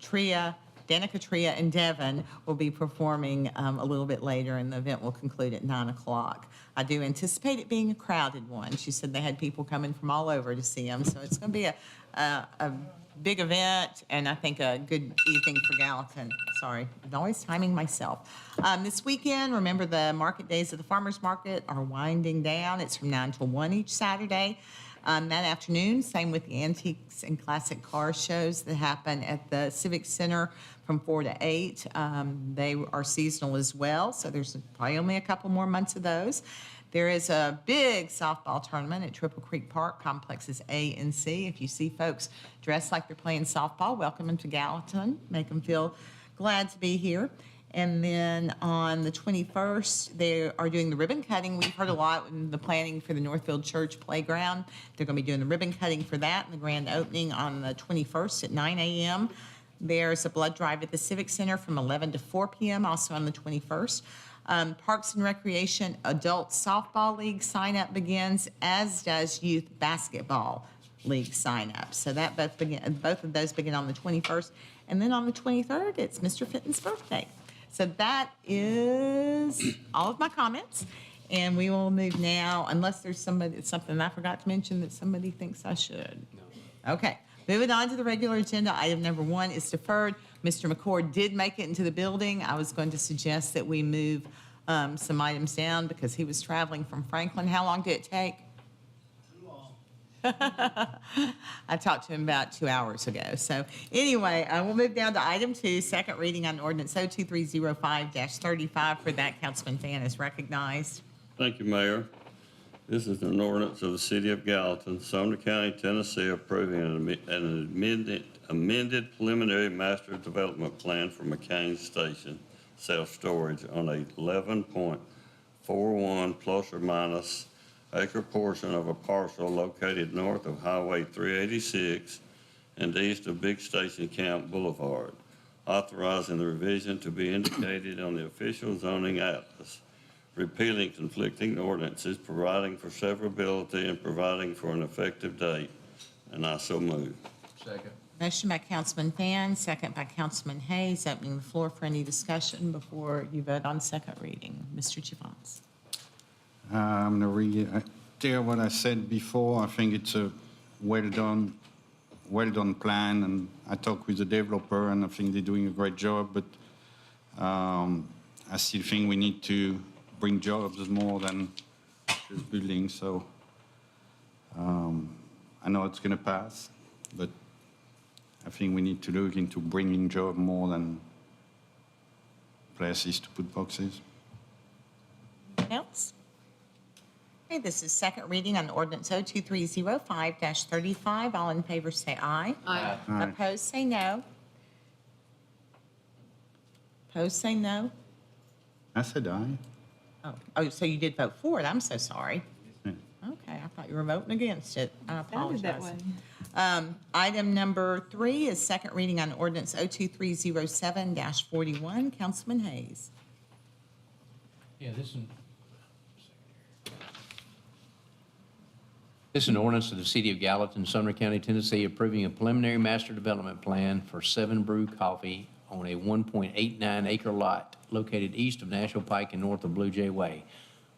Tria, and Devon will be performing a little bit later, and the event will conclude at 9 o'clock. I do anticipate it being a crowded one. She said they had people coming from all over to see them, so it's going to be a big event, and I think a good evening for Gallatin. Sorry, I'm always timing myself. This weekend, remember the market days of the farmers market are winding down. It's from 9 till 1 each Saturday. That afternoon, same with the antiques and classic car shows that happen at the Civic Center from 4 to 8. They are seasonal as well, so there's probably only a couple more months of those. There is a big softball tournament at Triple Creek Park, complexes A and C. If you see folks dressed like they're playing softball, welcome them to Gallatin. Make them feel glad to be here. And then on the 21st, they are doing the ribbon cutting. We've heard a lot in the planning for the Northfield Church Playground. They're going to be doing the ribbon cutting for that and the grand opening on the 21st at 9 a.m. There's a blood drive at the Civic Center from 11 to 4 p.m., also on the 21st. Parks and Recreation Adult Softball League sign-up begins, as does Youth Basketball League sign-up. So that both of those begin on the 21st. And then on the 23rd, it's Mr. Fenton's birthday. So that is all of my comments. And we will move now, unless there's something I forgot to mention that somebody thinks I should. No. Okay. Moving on to the regular agenda, item number 1 is deferred. Mr. McCord did make it into the building. I was going to suggest that we move some items down because he was traveling from Franklin. How long did it take? Too long. I talked to him about 2 hours ago. So anyway, we'll move down to item 2, second reading on ordinance 02305-35. For that, Councilman Fan is recognized. Thank you, Mayor. This is an ordinance of the City of Gallatin, Sumner County, Tennessee, approving an amended preliminary master development plan for McCain Station self-storage on a 11.41 plus or minus acre portion of a parcel located north of Highway 386 and east of Big Station Camp Boulevard, authorizing the revision to be indicated on the official zoning atlas, repealing conflicting ordinances, providing for severability, and providing for an effective date. And I so move. Second. Motion by Councilman Fan, second by Councilman Hayes. Opening the floor for any discussion before you vote on second reading. Mr. Javons. I'm going to reiterate what I said before. I think it's a well done plan, and I talked with the developer, and I think they're doing a great job. But I still think we need to bring jobs more than just building. So I know it's going to pass, but I think we need to look into bringing jobs more than places to put boxes. Anything else? Okay, this is second reading on ordinance 02305-35. All in favor say aye. Aye. Aye. Opposed say no. Opposed say no. I said aye. Oh, so you did vote for it. I'm so sorry. Yeah. Okay, I thought you were voting against it. I Sounded that apologize. way. Item number 3 is second reading on ordinance 02307-41. Councilman Hayes. Yeah, this is an ordinance of the City of Gallatin, Sumner County, Tennessee, approving a preliminary master development plan for 7 Brew Coffee on a 1.89 acre lot located east of Nashville Pike and north of Blue Jay Way,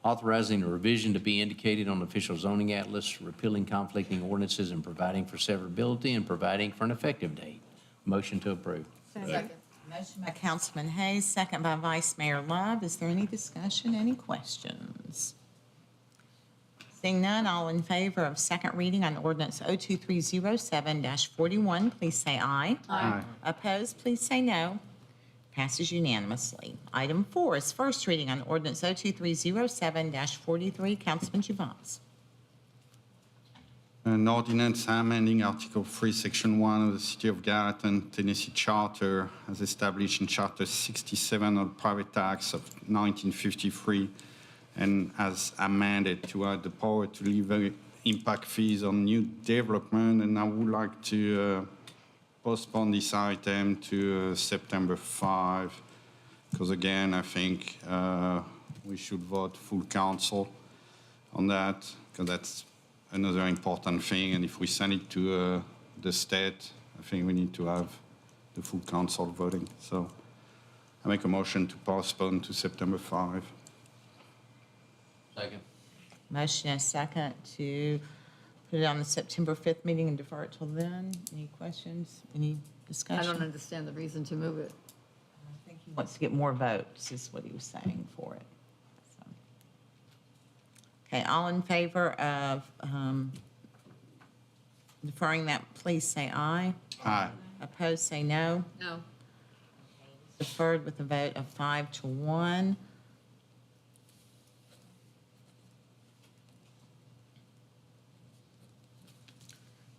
authorizing a revision to be indicated on the official zoning atlas, repealing conflicting ordinances, and providing for severability and providing for an effective date. Motion to approve. Second. Motion by Councilman Hayes, second by Vice Mayor Love. Is there any discussion, any questions? Seeing none, all in favor of second reading on ordinance 02307-41, please say aye. Aye. Opposed, please say no. Passes unanimously. Item 4 is first reading on ordinance 02307-43. Councilman Juvance. An ordinance amending Article 3, Section 1 of the City of Gallatin, Tennessee Charter, as established in Charter 67 of the Private Acts of 1953, and as amended to add the power to levy impact fees on new development. And I would like to postpone this item to September 5, because again, I think we should vote full council on that, because that's another important thing. And if we send it to the state, I think we need to have the full council voting. So I make a motion to postpone to September 5. Second. Motion and second to put it on the September 5th meeting and defer it till then. Any questions? Any I discussion? don't understand the reason to move it. I think he wants to get more votes, is what he was saying for it. So. Okay, all in favor of deferring that, please say aye. Aye. Opposed, say no. No. Deferred with a vote of 5-1.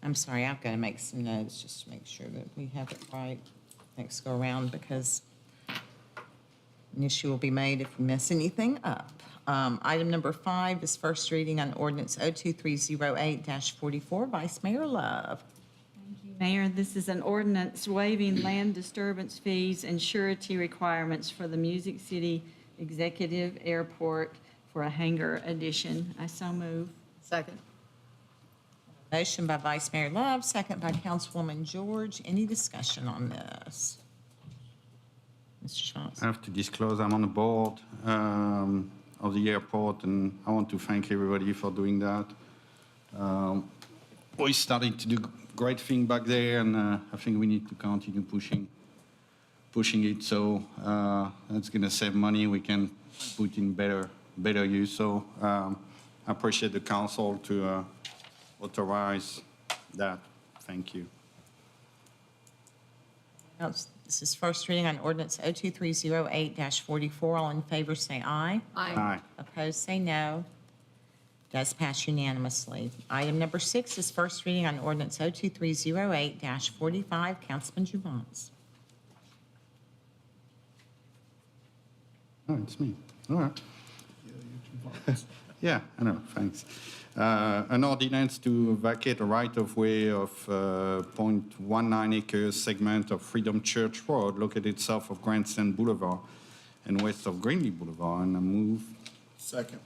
I'm sorry, I've got to make some notes just to make sure that we have it right next go around, because an issue will be made if we mess anything up. Item number 5 is first reading on ordinance 02308-44. Vice Mayor Love. Mayor, this is an ordinance waiving land disturbance fees and surety requirements for the Music City Executive Airport for a hangar addition. I so move. Second. Motion by Vice Mayor Love, second by Councilwoman George. Any discussion on this? Mr. Schmaltz. I have to disclose I'm on the board of the airport, and I want to thank everybody for doing that. We started to do great thing back there, and I think we need to continue pushing it. So that's going to save money. We can put in better use. So I appreciate the council to authorize that. Thank you. This is first reading on ordinance 02308-44. All in favor, say aye. Aye. Aye. Opposed, say no. Does pass unanimously. Item number 6 is first reading on ordinance 02308-45. Councilman Juvance. Oh, it's me. All right. Yeah, I know, thanks. An ordinance to vacate a right-of-way of 0.19 acres segment of Freedom Church Road located south of Grandstand Boulevard and west of Greenlee Boulevard, and I move. Second.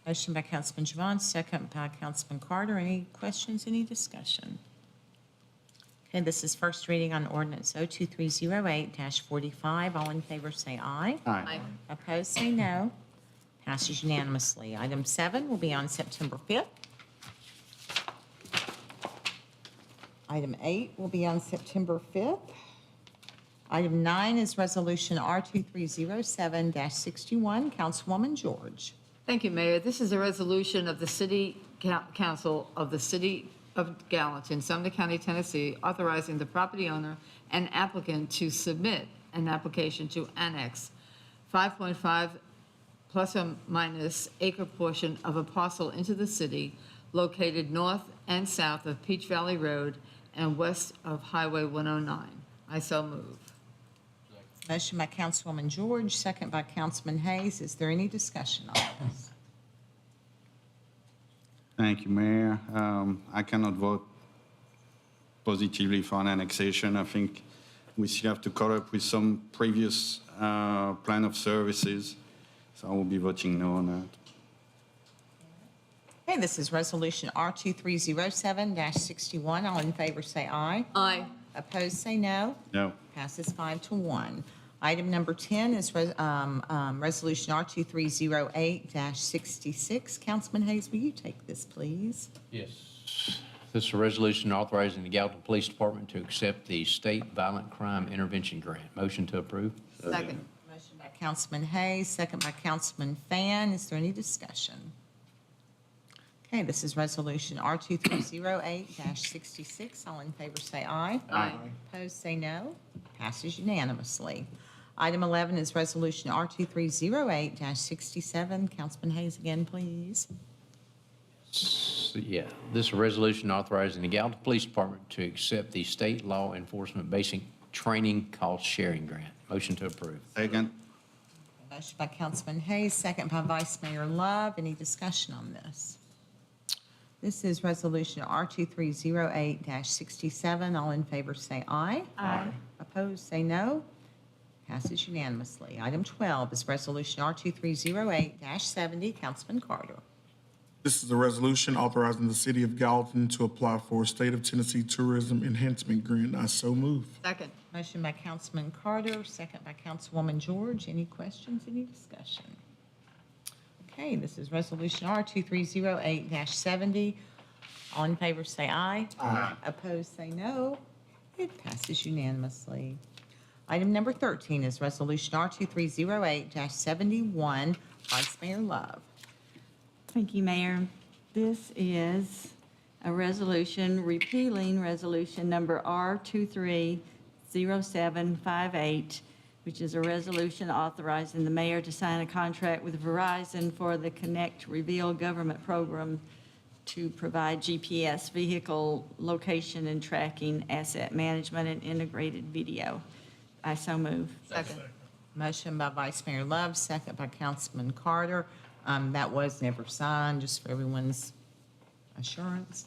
Motion by Councilman Juvance, second by Councilman Carter. Any questions, any discussion? Okay, this is first reading on ordinance 02308-45. All in favor, say aye. Aye. Opposed, say no. Passes unanimously. Item 7 will be on September 5th. Item 8 will be on September 5th. Item 9 is Resolution R2307-61. Councilwoman George. Thank you, Mayor. This is a resolution of the City Council of the City of Gallatin, Sumner County, Tennessee, authorizing the property owner and applicant to submit an application to annex 5.5 plus or minus acre portion of a parcel into the city located north and south of Peach Valley Road and west of Highway 109. I so move. Motion by Councilwoman George, second by Councilman Hayes. Is there any discussion on this? Thank you, Mayor. I cannot vote positively for an annexation. I think we still have to caught up with some previous plan of services, so I will be voting no on that. Okay, this is Resolution R2307-61. All in favor, say aye. Aye. Opposed, say no. No. Passes 5-1. Item number 10 is Resolution R2308-66. Councilman Hayes, will you take this, please? Yes. This is a resolution authorizing the Gallatin Police Department to accept the State Violent Crime Intervention Grant. Motion to approve. Second. Motion by Councilman Hayes, second by Councilman Fan. Is there any discussion? Okay, this is Resolution R2308-66. All in favor say aye. Aye. Opposed, say no. Passes unanimously. Item 11 is Resolution R2308-67. Councilman Hayes again, please. So, yeah, this is a resolution authorizing the Gallatin Police Department to accept the State Law Enforcement Basic Training Cost Sharing Grant. Motion to approve. Second. Motion by Councilman Hayes, second by Vice Mayor Love. Any discussion on this? This is Resolution R2308-67. All in favor say aye. Aye. Opposed, say no. Passes unanimously. Item 12 is Resolution R2308-70. Councilman Carter. This is a resolution authorizing the City of Gallatin to apply for a State of Tennessee Tourism Enhancement Grant. I so move. Second. Motion by Councilman Carter, second by Councilwoman George. Any questions, any discussion? Okay, this is Resolution R2308-70. All in favor say aye. Aye. Opposed, say no. It passes unanimously. Item number 13 is Resolution R2308-71. Vice Mayor Love. Thank you, Mayor. This is a resolution repealing Resolution Number R230758, which is a resolution authorizing the mayor to sign a contract with Verizon for the Connect Reveal government program to provide GPS vehicle location and tracking, asset management, and integrated video. I so move. Second. Motion by Vice Mayor Love, second by Councilman Carter. That was never signed, just for everyone's assurance.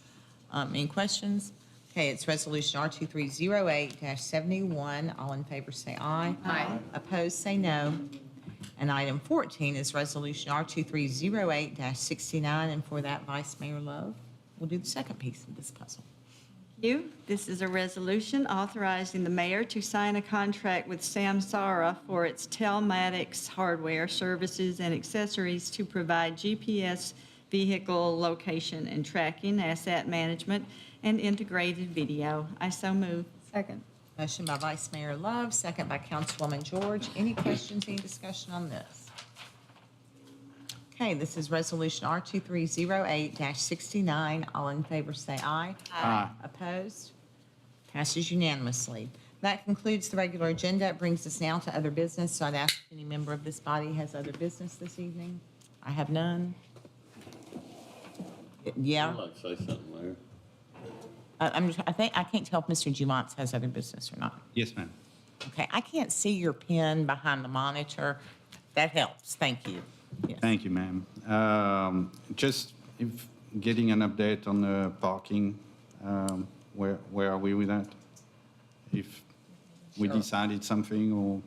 Any questions? Okay, it's Resolution R2308-71. All in favor say aye. Aye. Opposed, say no. And item 14 is Resolution R2308-69. And for that, Vice Mayor Love will do the second piece of this puzzle. This is a resolution authorizing the mayor to sign a contract with Samsara for its telematics hardware, services, and accessories to provide GPS vehicle location and tracking, asset management, and integrated video. I so move. Second. Motion by Vice Mayor Love, second by Councilwoman George. Any questions, any discussion on this? Okay, this is Resolution R2308-69. All in favor say aye. Aye. Opposed? Passes unanimously. That concludes the regular agenda. It brings us now to other business. So I'd ask if any member of this body has other business this evening. I have none. Yeah? I'd like to say something, Mayor. I can't tell if Mr. Juvance has other business or not. Yes, ma'am. Okay, I can't see your pen behind the monitor. That helps. Thank you. Yes. Thank you, ma'am. Just if getting an update on the parking, where are we with that? If we decided something or?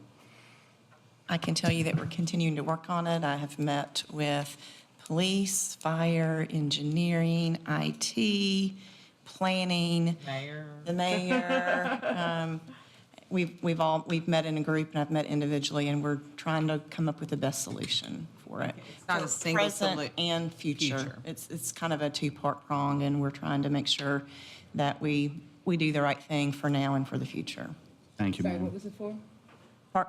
I can tell you that we're continuing to work on it. I have met with police, fire, engineering, IT, planning. Mayor. The mayor. We've met in a group and I've met individually, and we're trying to come up with the best solution for it. It's not a single Present and future. It's kind of a two-part prong, and we're trying to make sure that we do the right thing for now and for the future. Thank you, Sorry, ma'am. what was it for?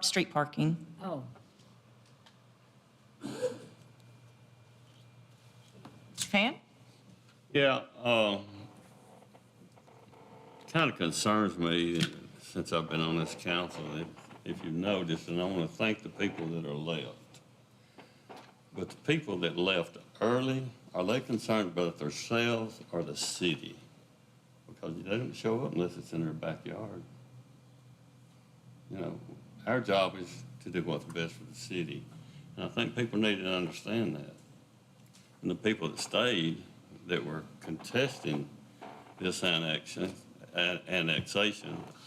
Street parking. Oh. Mr. Fan? Yeah, kind of concerns me since I've been on this council, if you've noticed, and I want to thank the people that are left. But the people that left early, are they concerned about themselves or the city? Because they don't show up unless it's in their backyard. You know, our job is to do what's best for the city. And I think people need to understand that. And the people that stayed, that were contesting this annexation, I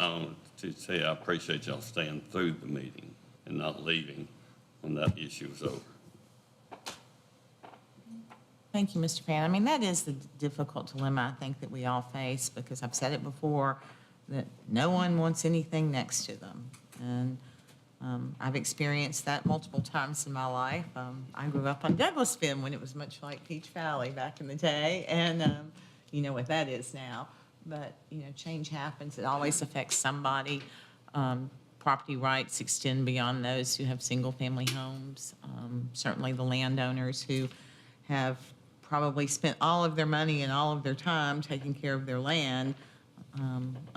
want to say I appreciate y'all staying through the meeting and not leaving when that issue was over. Thank you, Mr. Fan. I mean, that is the difficult dilemma I think that we all face, because I've said it before, that no one wants anything next to them. And I've experienced that multiple times in my life. I grew up on Douglas Bend when it was much like Peach Valley back in the day, and you know what that is now. But, you know, change happens. It always affects somebody. Property rights extend beyond those who have single-family homes. Certainly the landowners who have probably spent all of their money and all of their time taking care of their land.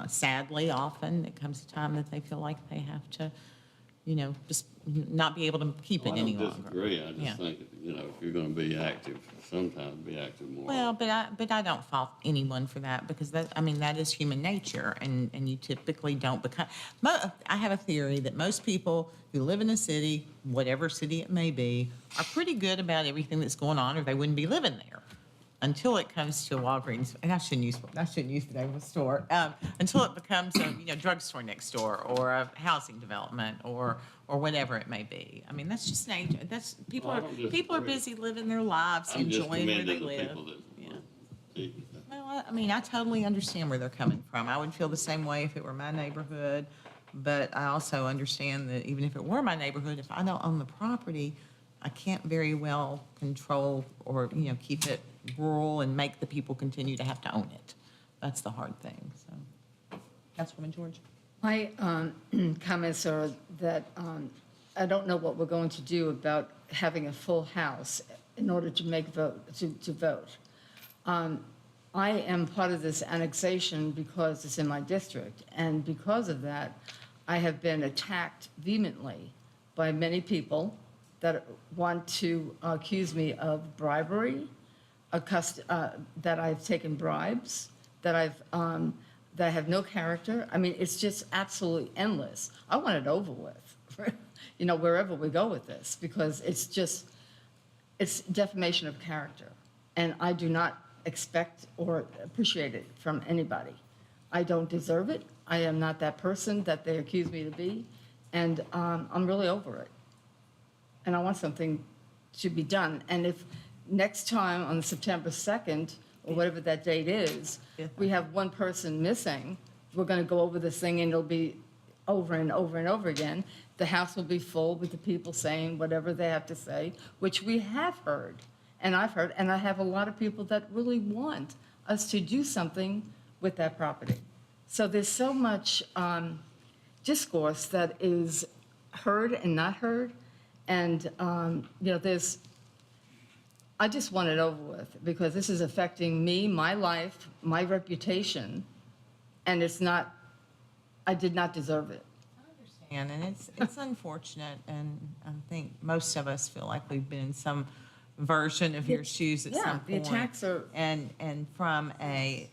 Sadly, often, it comes a time that they feel like they have to, just not be able to keep it any I longer. don't disagree. I Yeah. just think, if you're going to be active, sometimes be active more. Well, but I don't fault anyone for that, because that is human nature, and you typically don't become. I have a theory that most people who live in a city, whatever city it may be, are pretty good about everything that's going on, or they wouldn't be living there. Until it comes to a Walgreens, and I shouldn't use the name of the store, until it becomes a drugstore next door, or a housing development, or whatever it may be. I mean, that's just nature. That's people Well, I don't people are disagree. busy living their lives, I'm just enjoying where they commending the live. people that. Well, I totally understand where they're coming from. I would feel the same way if it were my neighborhood, but I also understand that even if it were my neighborhood, if I don't own the property, I can't very well control or, keep it rural and make the people continue to have to own it. That's the hard thing, so. Councilwoman George? My comments are that I don't know what we're going to do about having a full house in order to vote. I am part of this annexation because it's in my district, and because of that, I have been attacked vehemently by many people that want to accuse me of bribery, that I've taken bribes, that I have no character. I mean, it's just absolutely endless. I want it over with, wherever we go with this, because it's defamation of character. And I do not expect or appreciate it from anybody. I don't deserve it. I am not that person that they accuse me to be. And I'm really over it. And I want something to be done. And if next time on September 2nd, or whatever that date is, we have one person missing, we're going to go over this thing and it'll be over and over and over again. The House will be full with the people saying whatever they have to say, which we have heard. And I've heard, and I have a lot of people that really want us to do something with that property. So there's so much discourse that is heard and not heard. And, I just want it over with, because this is affecting me, my life, my reputation, and I did not deserve it. And it's unfortunate, and I think most of us feel like we've been in some version of your shoes at some point. The attacks are. And from a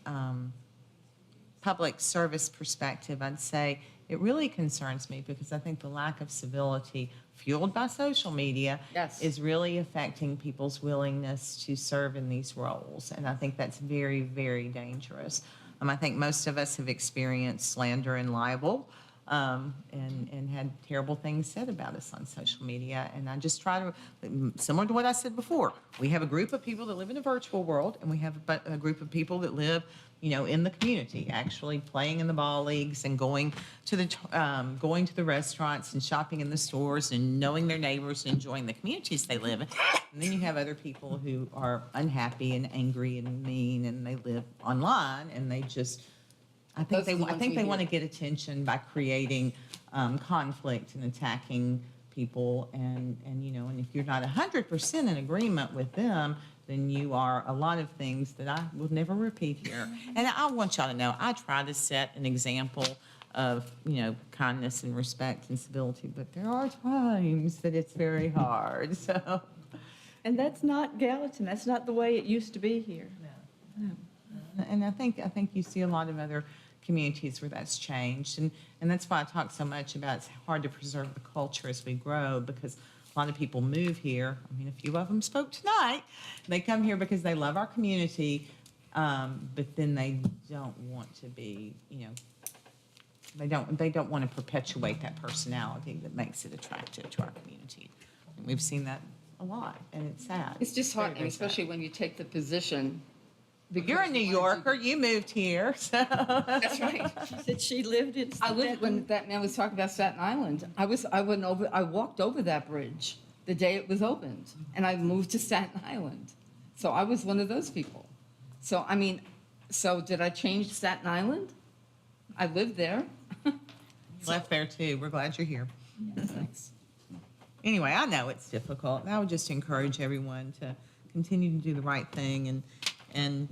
public service perspective, I'd say it really concerns me, because I think the lack of civility fueled by social media is really affecting people's willingness to serve in these roles. And I think that's very, very dangerous. I think most of us have experienced slander and libel, and had terrible things said about us on social media. And I just try to, similar to what I said before, we have a group of people that live in a virtual world, and we have a group of people that live, in the community, actually playing in the ball leagues and going to the restaurants and shopping in the stores and knowing their neighbors and enjoying the communities they live in. And then you have other people who are unhappy and angry and mean, and they live online, and they just, I think they want to get attention by creating conflict and attacking people, and if you're not 100% in agreement with them, then you are a lot of things that I will never repeat here. And I want y'all to know, I try to set an example of, kindness and respect and civility, but there are times that it's very hard, so. And that's not Gallatin. That's not the way it used to be here. No. And I think you see a lot of other communities where that's changed. And that's why I talk so much about it's hard to preserve the culture as we grow, because a lot of people move here. I mean, a few of them spoke tonight. They come here because they love our community, but then they don't want to be, they don't want to perpetuate that personality that makes it attractive to our community. And we've seen that a lot, and it's sad. It's disheartening, Very, very sad. especially when you take the position. You're a New Yorker. You moved here, so. That's right. That she lived in. I lived when that man was talking about Staten Island. I walked over that bridge the day it was opened, and I moved to Staten Island. So I was one of those people. So, did I change Staten Island? I lived there. Left there too. We're glad you're here. Yeah, thanks. Anyway, I know it's difficult, and I would just encourage everyone to continue to do the right thing and,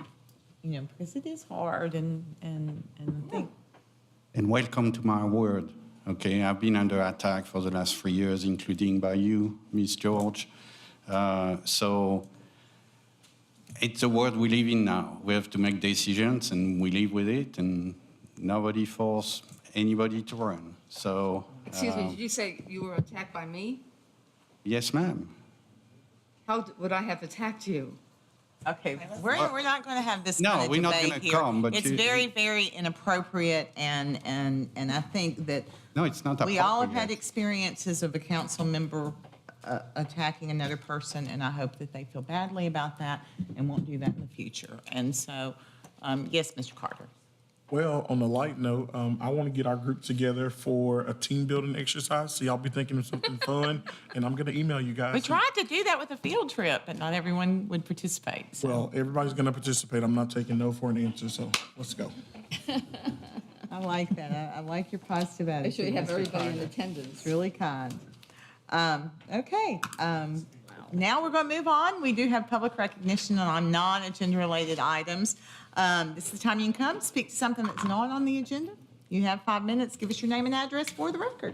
because it is hard and I think, And welcome to my world. Okay, I've been under attack for the last 3 years, including by you, Miss George. So it's the world we live in now. We have to make decisions, and we live with it, and nobody force anybody to run. So. Excuse me, did you say you were attacked by me? Yes, ma'am. How would I have attacked you? okay, we're not going to have this No, kind of we're not debate gonna here. come, but it's you- very, very inappropriate, and I think that No, it's not we all have had appropriate. experiences of a council member attacking another person, and I hope that they feel badly about that and won't do that in the future. And so, yes, Mr. Carter. Well, on a light note, I want to get our group together for a team building exercise. So y'all be thinking of something fun, and I'm going to email you guys. We tried to do that with a field trip, but not everyone would participate. So. Well, everybody's going to participate. I'm not taking no for an answer, so let's go. I like that. I like your positive attitude. Make sure you have Mr. everybody in Carter. attendance. It's really kind. Okay. Now we're going to move on. We do have public recognition on non-agenda related items. This is the time you can come, speak to something that's not on the agenda. You have 5 minutes. Give us your name and address for the record.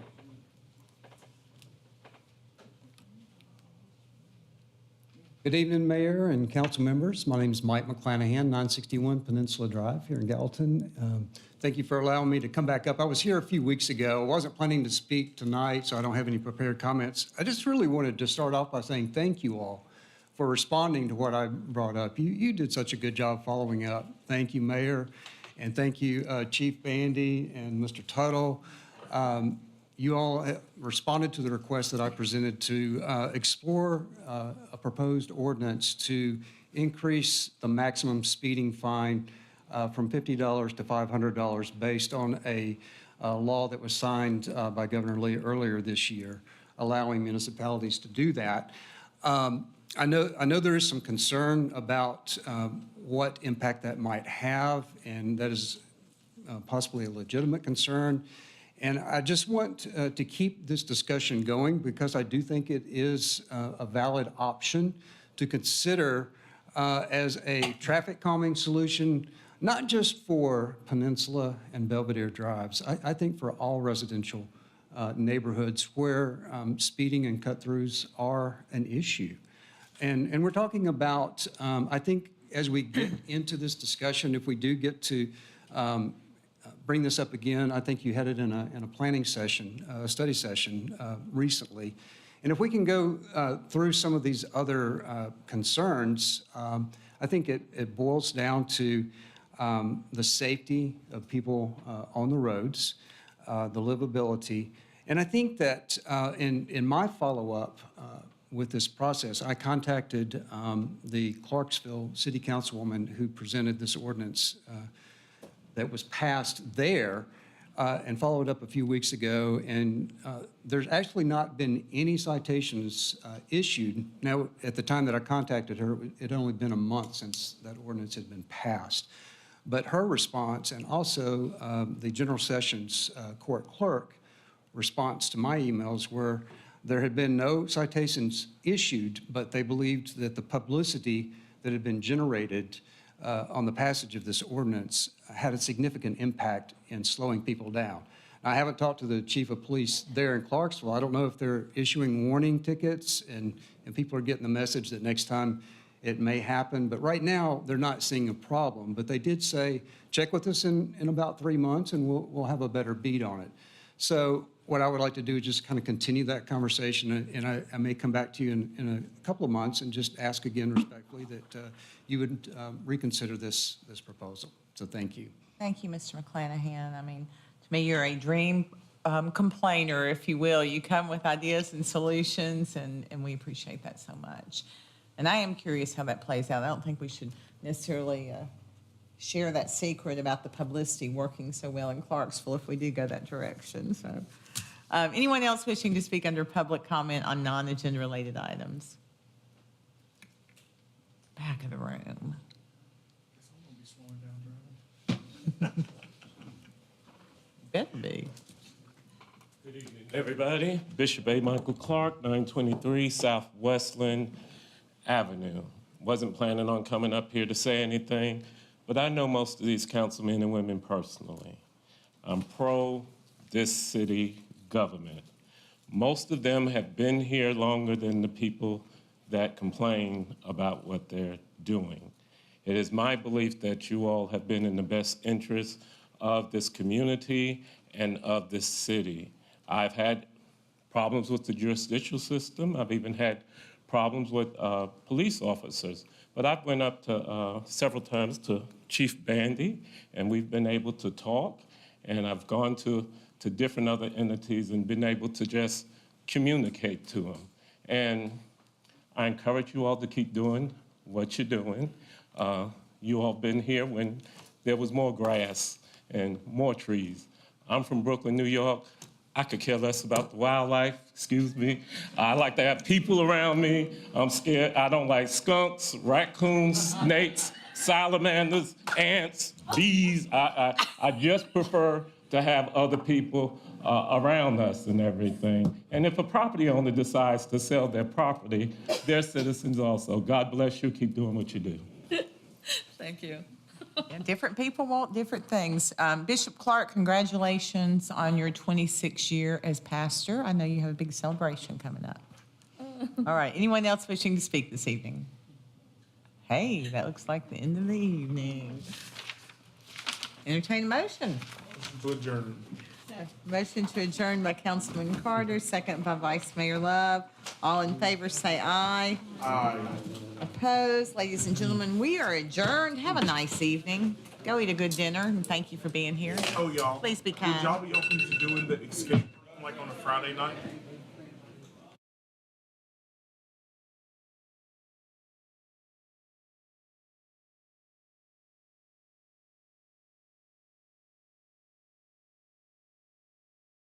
Good evening, Mayor and council members. My name is Mike McClanahan, 961 Peninsula Drive here in Gallatin. Thank you for allowing me to come back up. I was here a few weeks ago. I wasn't planning to speak tonight, so I don't have any prepared comments. I just really wanted to start off by saying thank you all for responding to what I brought up. You did such a good job following up. Thank you, Mayor, and thank you, Chief Bandy and Mr. Tuttle. You all responded to the request that I presented to explore a proposed ordinance to increase the maximum speeding fine from $50 to $500 based on a law that was signed by Governor Lee earlier this year, allowing municipalities to do that. I know there is some concern about what impact that might have, and that is possibly a legitimate concern. And I just want to keep this discussion going because I do think it is a valid option to consider as a traffic calming solution, not just for Peninsula and Belvedere Drives. I think for all residential neighborhoods where speeding and cut-throughs are an issue. And we're talking about, I think as we get into this discussion, if we do get to bring this up again, I think you had it in a planning session, a study session recently. And if we can go through some of these other concerns, I think it boils down to the safety of people on the roads, the livability. And I think that in my follow-up with this process, I contacted the Clarksville City Councilwoman who presented this ordinance that was passed there and followed up a few weeks ago. And there's actually not been any citations issued. Now, at the time that I contacted her, it had only been a month since that ordinance had been passed. But her response, and also the General Sessions Court Clerk response to my emails, were there had been no citations issued, but they believed that the publicity that had been generated on the passage of this ordinance had a significant impact in slowing people down. I haven't talked to the chief of police there in Clarksville. I don't know if they're issuing warning tickets and people are getting the message that next time it may happen. But right now, they're not seeing a problem. But they did say, check with us in about 3 months and we'll have a better beat on it. So what I would like to do is just kind of continue that conversation, and I may come back to you in a couple of months and just ask again respectfully that you would reconsider this proposal. So thank you. Thank you, Mr. McClanahan. I mean, to me, you're a dream complainer, if you will. You come with ideas and solutions, and we appreciate that so much. And I am curious how that plays out. I don't think we should necessarily share that secret about the publicity working so well in Clarksville if we do go that direction. So, anyone else wishing to speak under public comment on non-agenda related items? Back of the room. Better be. Good evening, everybody. Bishop A. Michael Clark, 923 South Westland Avenue. wasn't planning on coming up here to say anything, but I know most of these councilmen and women personally. I'm pro this city government. Most of them have been here longer than the people that complain about what they're doing. It is my belief that you all have been in the best interest of this community and of this city. I've had problems with the judicial system. I've even had problems with police officers. But I've went up to several times to Chief Bandy, and we've been able to talk. And I've gone to different other entities and been able to just communicate to them. And I encourage you all to keep doing what you're doing. You all been here when there was more grass and more trees. I'm from Brooklyn, New York. I could care less about the wildlife, excuse me. I like to have people around me. I'm scared. I don't like skunks, raccoons, snakes, salamanders, ants, bees. I just prefer to have other people around us and everything. And if a property owner decides to sell their property, they're citizens also. God bless you. Keep doing what you do. Thank you. And different people want different things. Bishop Clark, congratulations on your 26th year as pastor. I know you have a big celebration coming up. All right, anyone else wishing to speak this evening? Hey, that looks like the end of the evening. Entertain a motion. To adjourn. Motion to adjourn by Councilman Carter, second by Vice Mayor Love. All in favor, say aye. Aye. Opposed? Ladies and gentlemen, we are adjourned. Have a nice evening. Go eat a good dinner, and thank you for being here. Oh, y'all. Please be Would kind. y'all be open to doing the escape room like on a Friday night?